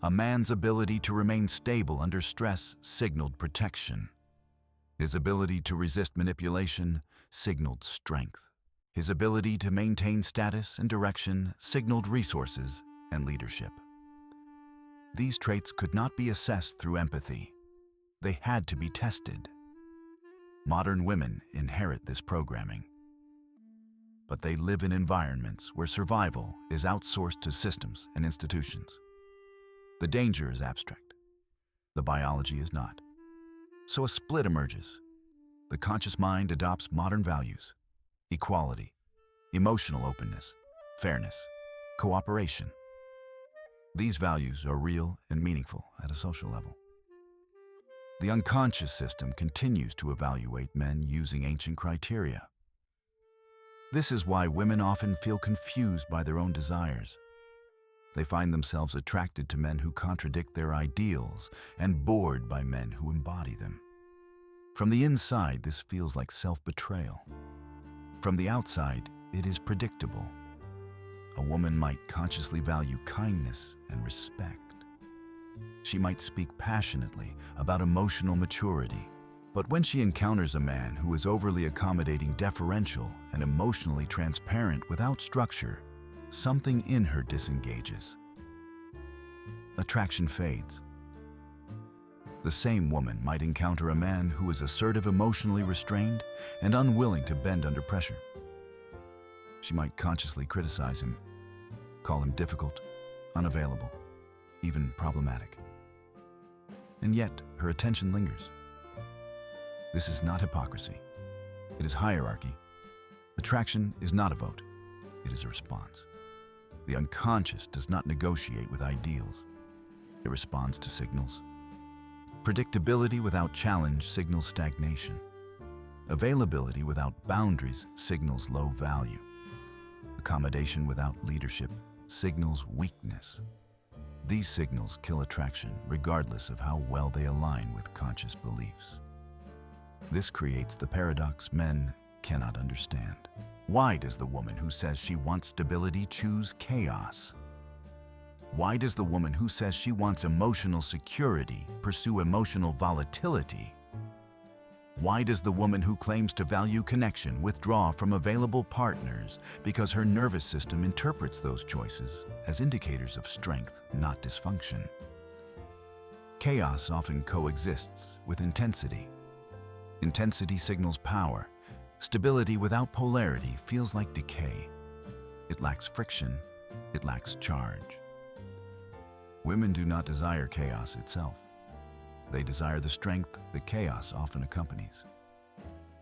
A man's ability to remain stable under stress signaled protection. His ability to resist manipulation signaled strength. His ability to maintain status and direction signaled resources and leadership. These traits could not be assessed through empathy. They had to be tested. Modern women inherit this programming. But they live in environments where survival is outsourced to systems and institutions. The danger is abstract. The biology is not. So a split emerges. The conscious mind adopts modern values: equality, emotional openness, fairness, cooperation. These values are real and meaningful at a social level. The unconscious system continues to evaluate men using ancient criteria. This is why women often feel confused by their own desires. They find themselves attracted to men who contradict their ideals and bored by men who embody them. From the inside, this feels like self-betrayal. From the outside, it is predictable. A woman might consciously value kindness and respect. She might speak passionately about emotional maturity. But when she encounters a man who is overly accommodating, deferential, and emotionally transparent without structure, something in her disengages. Attraction fades. The same woman might encounter a man who is assertive, emotionally restrained, and unwilling to bend under pressure. She might consciously criticize him, call him difficult, unavailable, even problematic. And yet, her attention lingers. This is not hypocrisy. It is hierarchy. Attraction is not a vote. It is a response. The unconscious does not negotiate with ideals. It responds to signals. Predictability without challenge signals stagnation. Availability without boundaries signals low value. Accommodation without leadership signals weakness. These signals kill attraction regardless of how well they align with conscious beliefs. This creates the paradox men cannot understand. Why does the woman who says she wants stability choose chaos? Why does the woman who says she wants emotional security pursue emotional volatility? Why does the woman who claims to value connection withdraw from available partners because her nervous system interprets those choices as indicators of strength, not dysfunction? Chaos often coexists with intensity. Intensity signals power. Stability without polarity feels like decay. It lacks friction. It lacks charge. Women do not desire chaos itself. They desire the strength that chaos often accompanies.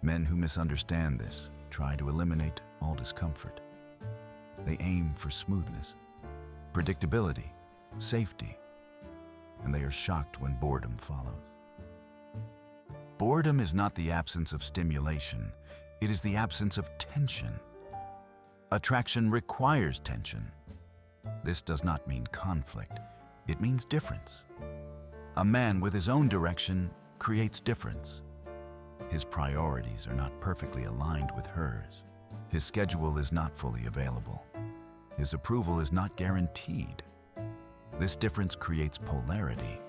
Men who misunderstand this try to eliminate all discomfort. They aim for smoothness, predictability, safety, and they are shocked when boredom follows. Boredom is not the absence of stimulation, it is the absence of tension. Attraction requires tension. This does not mean conflict, it means difference. A man with his own direction creates difference. His priorities are not perfectly aligned with hers. His schedule is not fully available. His approval is not guaranteed. This difference creates polarity.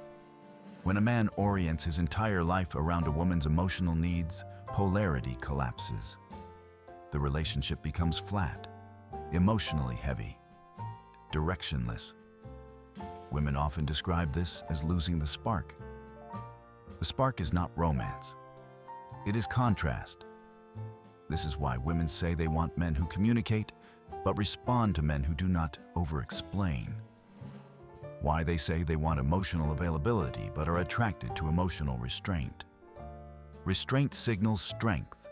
When a man orients his entire life around a woman's emotional needs, polarity collapses. The relationship becomes flat, emotionally heavy, directionless. Women often describe this as losing the spark. The spark is not romance. It is contrast. This is why women say they want men who communicate, but respond to men who do not over-explain. Why they say they want emotional availability, but are attracted to emotional restraint. Restraint signals strength,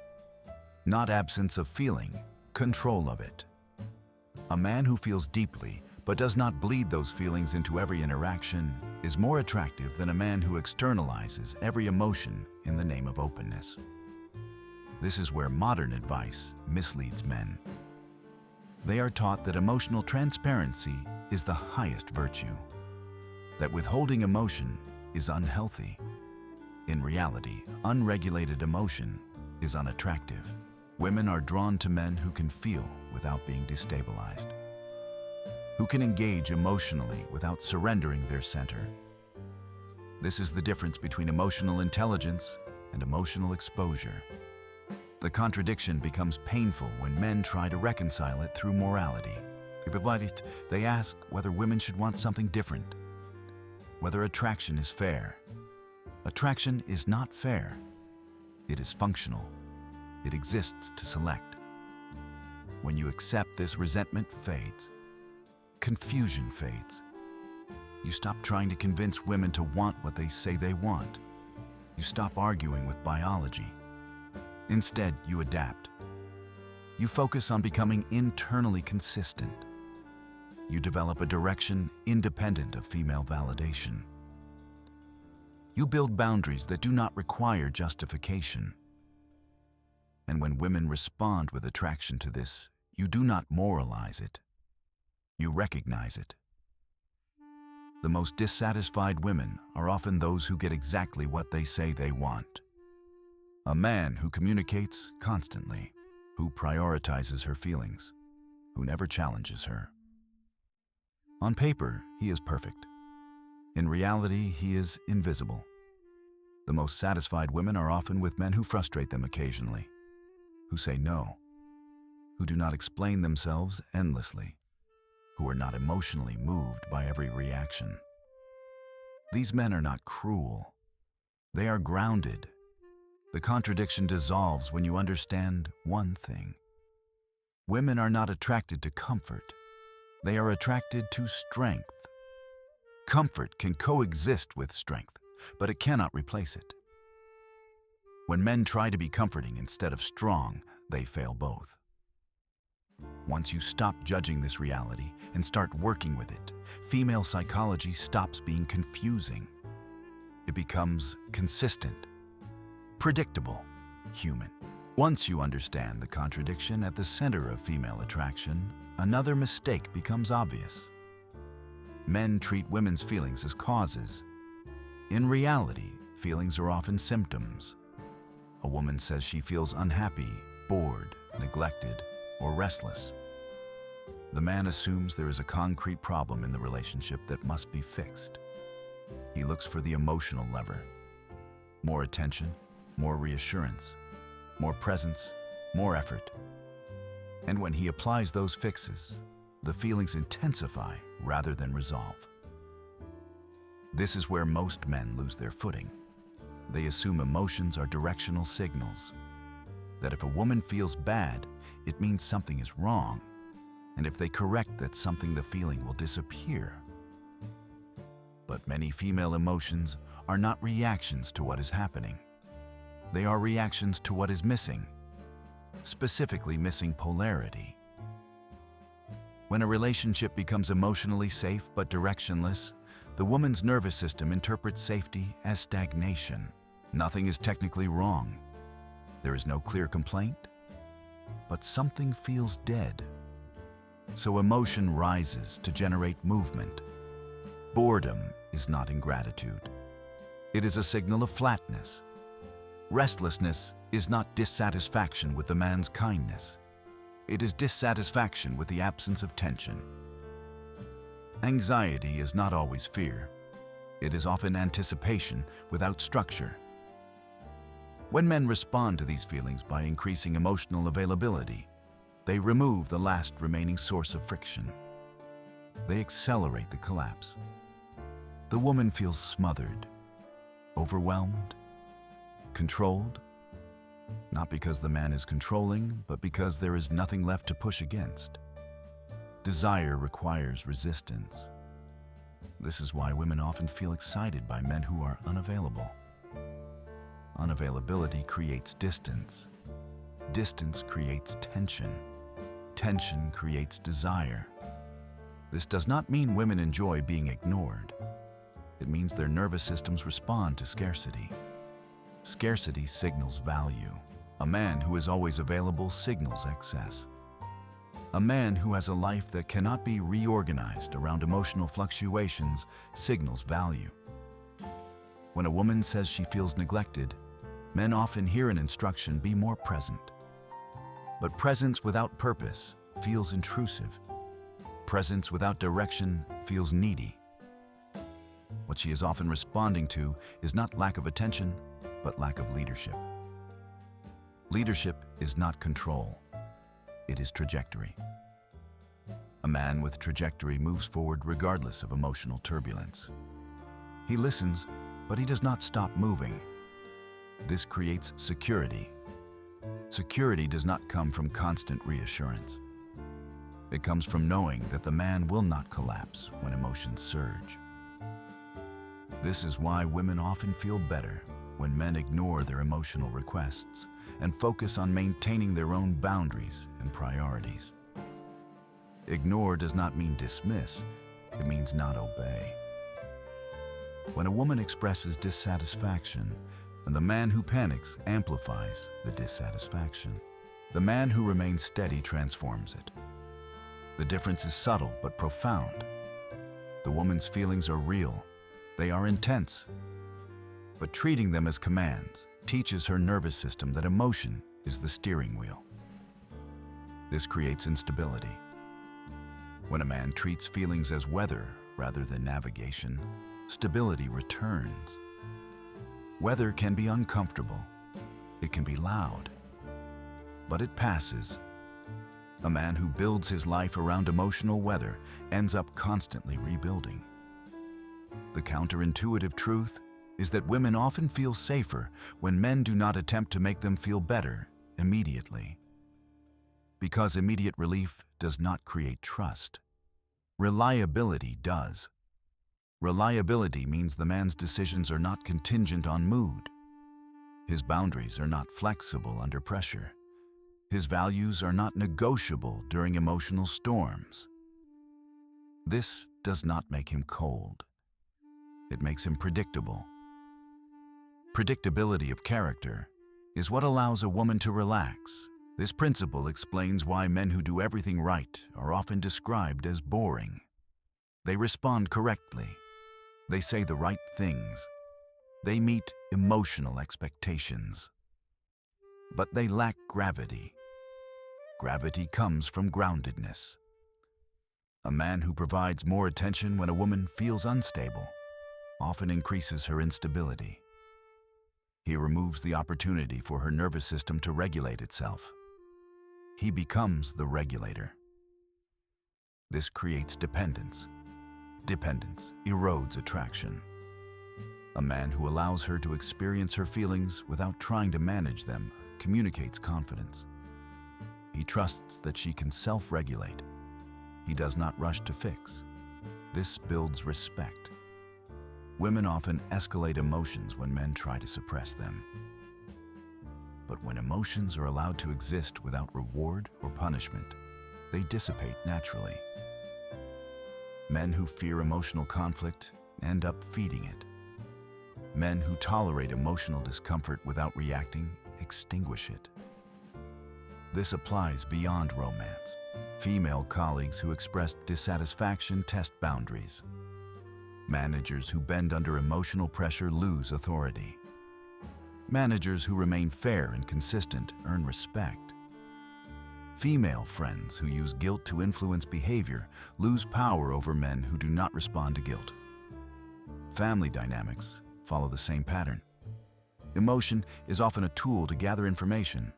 not absence of feeling, control of it. A man who feels deeply, but does not bleed those feelings into every interaction, is more attractive than a man who externalizes every emotion in the name of openness. This is where modern advice misleads men. They are taught that emotional transparency is the highest virtue, that withholding emotion is unhealthy. In reality, unregulated emotion is unattractive. Women are drawn to men who can feel without being destabilized, who can engage emotionally without surrendering their center. This is the difference between emotional intelligence and emotional exposure. The contradiction becomes painful when men try to reconcile it through morality. They ask whether women should want something different, whether attraction is fair. Attraction is not fair. It is functional. It exists to select. When you accept this, resentment fades. Confusion fades. You stop trying to convince women to want what they say they want. You stop arguing with biology. Instead, you adapt. You focus on becoming internally consistent. You develop a direction independent of female validation. You build boundaries that do not require justification. And when women respond with attraction to this, you do not moralize it. You recognize it. The most dissatisfied women are often those who get exactly what they say they want. A man who communicates constantly, who prioritizes her feelings, who never challenges her. On paper, he is perfect. In reality, he is invisible. The most satisfied women are often with men who frustrate them occasionally, who say no, who do not explain themselves endlessly, who are not emotionally moved by every reaction. These men are not cruel. They are grounded. The contradiction dissolves when you understand one thing. Women are not attracted to comfort. They are attracted to strength. Comfort can coexist with strength, but it cannot replace it. When men try to be comforting instead of strong, they fail both. Once you stop judging this reality and start working with it, female psychology stops being confusing. It becomes consistent, predictable, human. Once you understand the contradiction at the center of female attraction, another mistake becomes obvious. Men treat women's feelings as causes. In reality, feelings are often symptoms. A woman says she feels unhappy, bored, neglected, or restless. The man assumes there is a concrete problem in the relationship that must be fixed. He looks for the emotional lever. More attention, more reassurance, more presence, more effort. And when he applies those fixes, the feelings intensify rather than resolve. This is where most men lose their footing. They assume emotions are directional signals, that if a woman feels bad, it means something is wrong, and if they correct that something, the feeling will disappear. But many female emotions are not reactions to what is happening. They are reactions to what is missing, specifically missing polarity. When a relationship becomes emotionally safe but directionless, the woman's nervous system interprets safety as stagnation. Nothing is technically wrong. There is no clear complaint, but something feels dead. So emotion rises to generate movement. Boredom is not ingratitude. It is a signal of flatness. Restlessness is not dissatisfaction with the man's kindness. It is dissatisfaction with the absence of tension. Anxiety is not always fear. It is often anticipation without structure. When men respond to these feelings by increasing emotional availability, they remove the last remaining source of friction. They accelerate the collapse. The woman feels smothered, overwhelmed, controlled, not because the man is controlling, but because there is nothing left to push against. Desire requires resistance. This is why women often feel excited by men who are unavailable. Unavailability creates distance. Distance creates tension. Tension creates desire. This does not mean women enjoy being ignored. It means their nervous systems respond to scarcity. Scarcity signals value. A man who is always available signals excess. A man who has a life that cannot be reorganized around emotional fluctuations signals value. When a woman says she feels neglected, men often hear an instruction: be more present. But presence without purpose feels intrusive. Presence without direction feels needy. What she is often responding to is not lack of attention, but lack of leadership. Leadership is not control. It is trajectory. A man with trajectory moves forward regardless of emotional turbulence. He listens, but he does not stop moving. This creates security. Security does not come from constant reassurance. It comes from knowing that the man will not collapse when emotions surge. This is why women often feel better when men ignore their emotional requests and focus on maintaining their own boundaries and priorities. Ignore does not mean dismiss, it means not obey. When a woman expresses dissatisfaction, and the man who panics amplifies the dissatisfaction, the man who remains steady transforms it. The difference is subtle but profound. The woman's feelings are real, they are intense, but treating them as commands teaches her nervous system that emotion is the steering wheel. This creates instability. When a man treats feelings as weather rather than navigation, stability returns. Weather can be uncomfortable, it can be loud, but it passes. A man who builds his life around emotional weather ends up constantly rebuilding. The counterintuitive truth is that women often feel safer when men do not attempt to make them feel better immediately. Because immediate relief does not create trust. Reliability does. Reliability means the man's decisions are not contingent on mood. His boundaries are not flexible under pressure. His values are not negotiable during emotional storms. This does not make him cold. It makes him predictable. Predictability of character is what allows a woman to relax. This principle explains why men who do everything right are often described as boring. They respond correctly. They say the right things. They meet emotional expectations. But they lack gravity. Gravity comes from groundedness. A man who provides more attention when a woman feels unstable often increases her instability. He removes the opportunity for her nervous system to regulate itself. He becomes the regulator. This creates dependence. Dependence erodes attraction. A man who allows her to experience her feelings without trying to manage them communicates confidence. He trusts that she can self-regulate. He does not rush to fix. This builds respect. Women often escalate emotions when men try to suppress them. But when emotions are allowed to exist without reward or punishment, they dissipate naturally. Men who fear emotional conflict end up feeding it. Men who tolerate emotional discomfort without reacting extinguish it. This applies beyond romance. Female colleagues who express dissatisfaction test boundaries. Managers who bend under emotional pressure lose authority. Managers who remain fair and consistent earn respect. Female friends who use guilt to influence behavior lose power over men who do not respond to guilt. Family dynamics follow the same pattern. Emotion is often a tool to gather information.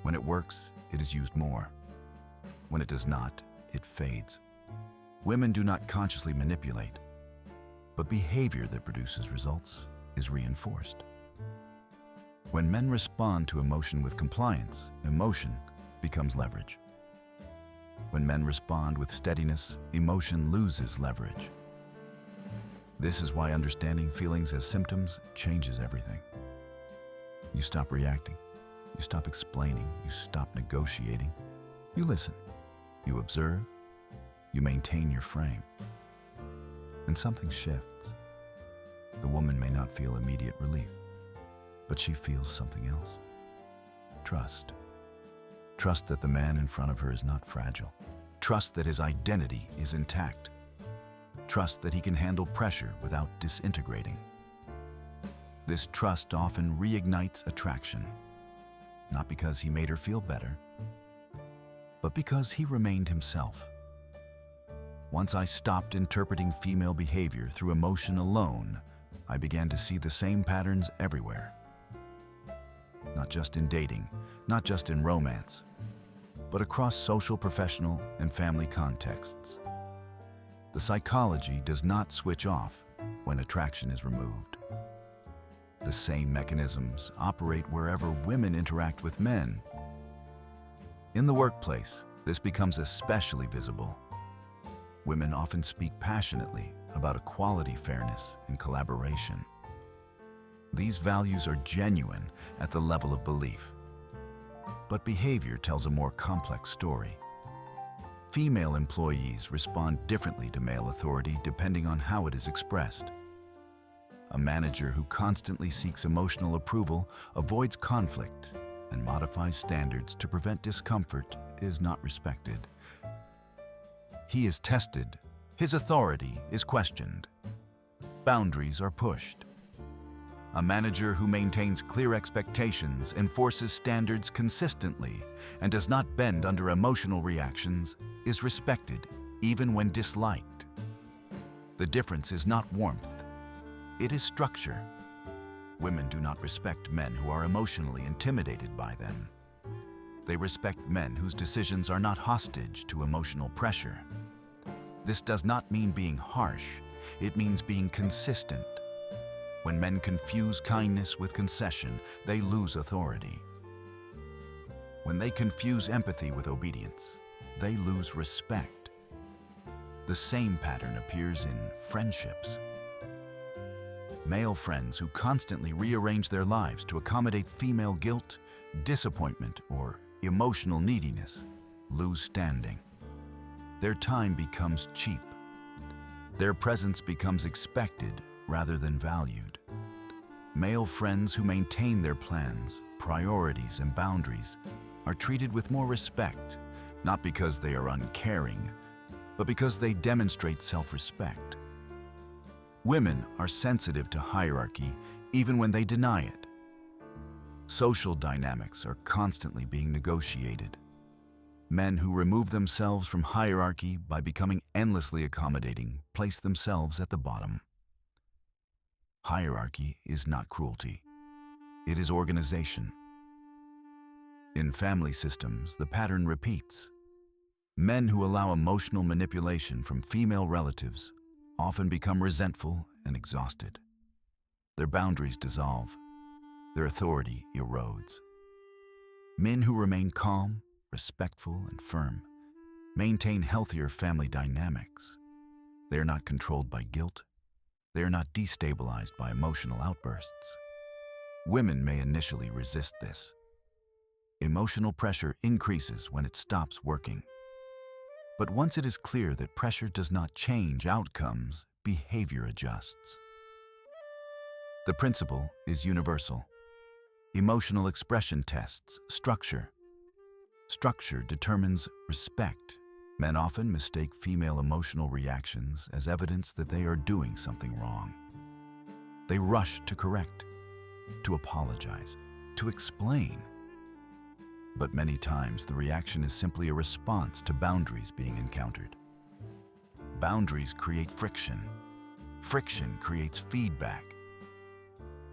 When it works, it is used more. When it does not, it fades. Women do not consciously manipulate, but behavior that produces results is reinforced. When men respond to emotion with compliance, emotion becomes leverage. When men respond with steadiness, emotion loses leverage. This is why understanding feelings as symptoms changes everything. You stop reacting, you stop explaining, you stop negotiating, you listen, you observe, you maintain your frame. And something shifts. The woman may not feel immediate relief, but she feels something else. Trust. Trust that the man in front of her is not fragile. Trust that his identity is intact. Trust that he can handle pressure without disintegrating. This trust often reignites attraction, not because he made her feel better, but because he remained himself. Once I stopped interpreting female behavior through emotion alone, I began to see the same patterns everywhere. Not just in dating, not just in romance, but across social, professional, and family contexts. The psychology does not switch off when attraction is removed. The same mechanisms operate wherever women interact with men. In the workplace, this becomes especially visible. Women often speak passionately about equality, fairness, and collaboration. These values are genuine at the level of belief. But behavior tells a more complex story. Female employees respond differently to male authority depending on how it is expressed. A manager who constantly seeks emotional approval avoids conflict and modifies standards to prevent discomfort is not respected. He is tested, his authority is questioned. Boundaries are pushed. A manager who maintains clear expectations, enforces standards consistently, and does not bend under emotional reactions is respected, even when disliked. The difference is not warmth, it is structure. Women do not respect men who are emotionally intimidated by them. They respect men whose decisions are not hostage to emotional pressure. This does not mean being harsh, it means being consistent. When men confuse kindness with concession, they lose authority. When they confuse empathy with obedience, they lose respect. The same pattern appears in friendships. Male friends who constantly rearrange their lives to accommodate female guilt, disappointment, or emotional neediness lose standing. Their time becomes cheap. Their presence becomes expected rather than valued. Male friends who maintain their plans, priorities, and boundaries are treated with more respect, not because they are uncaring, but because they demonstrate self-respect. Women are sensitive to hierarchy even when they deny it. Social dynamics are constantly being negotiated. Men who remove themselves from hierarchy by becoming endlessly accommodating place themselves at the bottom. Hierarchy is not cruelty. It is organization. In family systems, the pattern repeats. Men who allow emotional manipulation from female relatives often become resentful and exhausted. Their boundaries dissolve. Their authority erodes. Men who remain calm, respectful, and firm maintain healthier family dynamics. They are not controlled by guilt. They are not destabilized by emotional outbursts. Women may initially resist this. Emotional pressure increases when it stops working. But once it is clear that pressure does not change outcomes, behavior adjusts. The principle is universal. Emotional expression tests structure. Structure determines respect. Men often mistake female emotional reactions as evidence that they are doing something wrong. They rush to correct, to apologize, to explain. But many times the reaction is simply a response to boundaries being encountered. Boundaries create friction. Friction creates feedback.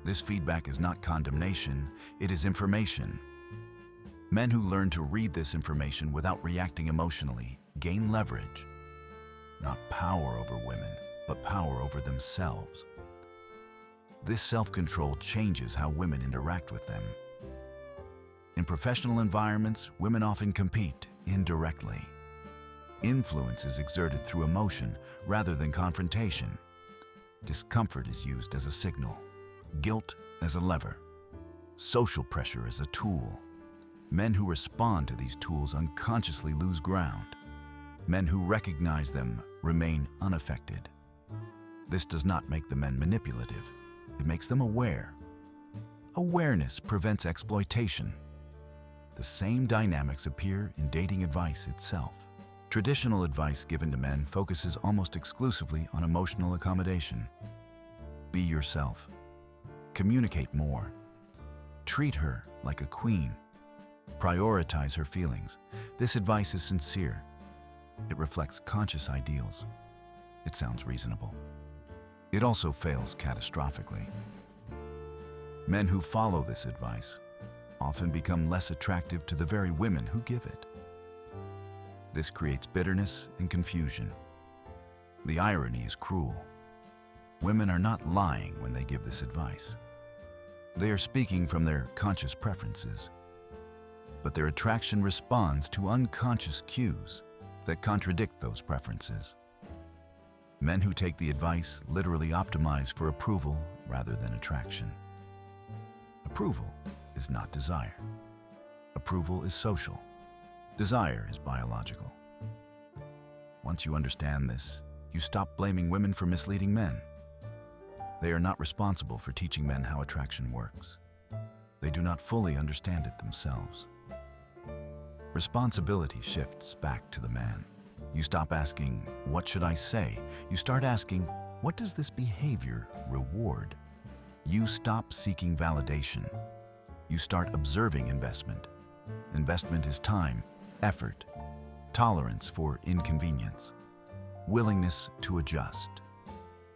This feedback is not condemnation, it is information. Men who learn to read this information without reacting emotionally gain leverage. Not power over women, but power over themselves. This self-control changes how women interact with them. In professional environments, women often compete indirectly. Influence is exerted through emotion rather than confrontation. Discomfort is used as a signal, guilt as a lever, social pressure as a tool. Men who respond to these tools unconsciously lose ground. Men who recognize them remain unaffected. This does not make the men manipulative. It makes them aware. Awareness prevents exploitation. The same dynamics appear in dating advice itself. Traditional advice given to men focuses almost exclusively on emotional accommodation. Be yourself. Communicate more. Treat her like a queen. Prioritize her feelings. This advice is sincere. It reflects conscious ideals. It sounds reasonable. It also fails catastrophically. Men who follow this advice often become less attractive to the very women who give it. This creates bitterness and confusion. The irony is cruel. Women are not lying when they give this advice. They are speaking from their conscious preferences, but their attraction responds to unconscious cues that contradict those preferences. Men who take the advice literally optimize for approval rather than attraction. Approval is not desire. Approval is social. Desire is biological. Once you understand this, you stop blaming women for misleading men. They are not responsible for teaching men how attraction works. They do not fully understand it themselves. Responsibility shifts back to the man. You stop asking, "What should I say?" You start asking, "What does this behavior reward?" You stop seeking validation. You start observing investment. Investment is time, effort, tolerance for inconvenience, willingness to adjust.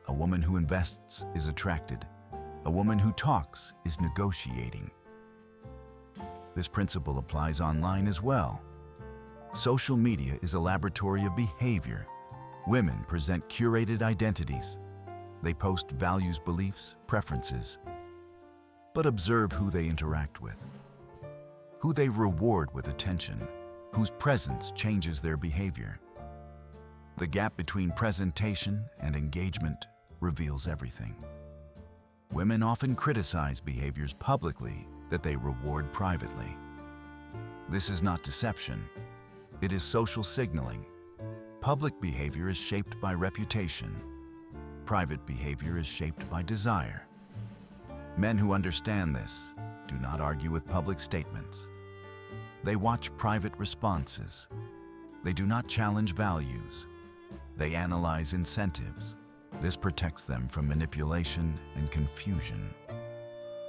A woman who invests is attracted. A woman who talks is negotiating. This principle applies online as well. Social media is a laboratory of behavior. Women present curated identities. They post values, beliefs, preferences. But observe who they interact with, who they reward with attention, whose presence changes their behavior. The gap between presentation and engagement reveals everything. Women often criticize behaviors publicly that they reward privately. This is not deception. It is social signaling. Public behavior is shaped by reputation. Private behavior is shaped by desire. Men who understand this do not argue with public statements. They watch private responses. They do not challenge values. They analyze incentives. This protects them from manipulation and confusion.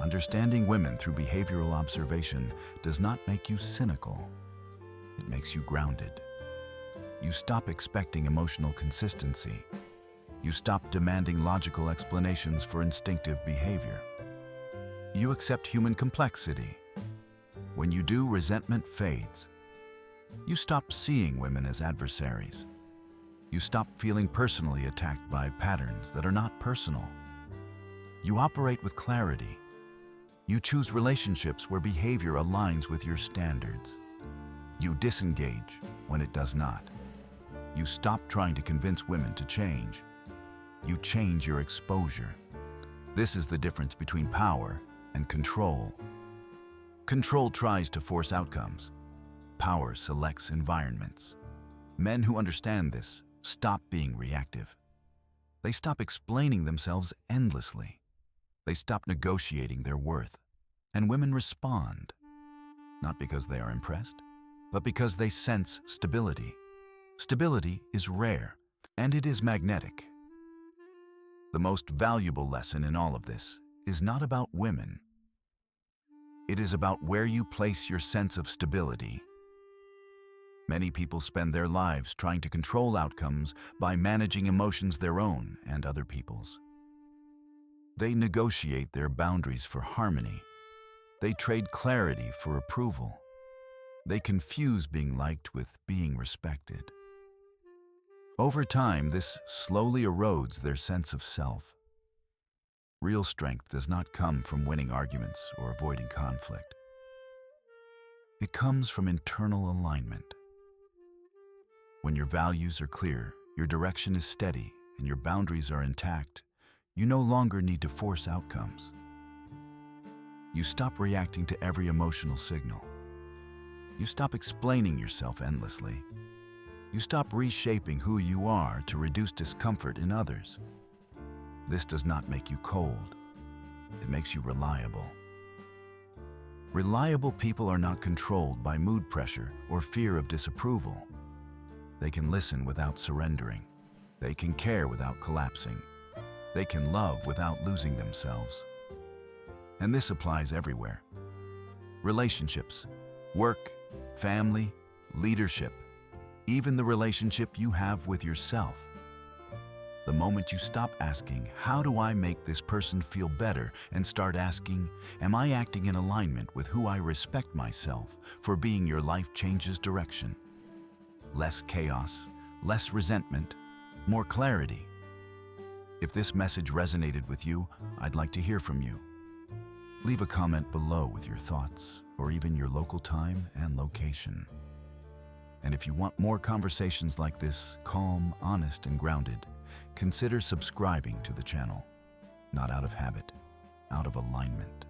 Understanding women through behavioral observation does not make you cynical. It makes you grounded. You stop expecting emotional consistency. You stop demanding logical explanations for instinctive behavior. You accept human complexity. When you do, resentment fades. You stop seeing women as adversaries. You stop feeling personally attacked by patterns that are not personal. You operate with clarity. You choose relationships where behavior aligns with your standards. You disengage when it does not. You stop trying to convince women to change. You change your exposure. This is the difference between power and control. Control tries to force outcomes. Power selects environments. Men who understand this stop being reactive. They stop explaining themselves endlessly. They stop negotiating their worth. And women respond, not because they are impressed, but because they sense stability. Stability is rare, and it is magnetic. The most valuable lesson in all of this is not about women. It is about where you place your sense of stability. Many people spend their lives trying to control outcomes by managing emotions their own and other people's. They negotiate their boundaries for harmony. They trade clarity for approval. They confuse being liked with being respected. Over time, this slowly erodes their sense of self. Real strength does not come from winning arguments or avoiding conflict. It comes from internal alignment. When your values are clear, your direction is steady, and your boundaries are intact, you no longer need to force outcomes. You stop reacting to every emotional signal. You stop explaining yourself endlessly. You stop reshaping who you are to reduce discomfort in others. This does not make you cold. It makes you reliable. Reliable people are not controlled by mood pressure or fear of disapproval. They can listen without surrendering. They can care without collapsing. They can love without losing themselves. And this applies everywhere. Relationships, work, family, leadership, even the relationship you have with yourself. The moment you stop asking, how do I make this person feel better, and start asking, am I acting in alignment with who I respect myself for being, your life changes direction. Less chaos, less resentment, more clarity. If this message resonated with you, I'd like to hear from you. Leave a comment below with your thoughts or even your local time and location. And if you want more conversations like this, calm, honest, and grounded, consider subscribing to the channel. Not out of habit, out of alignment.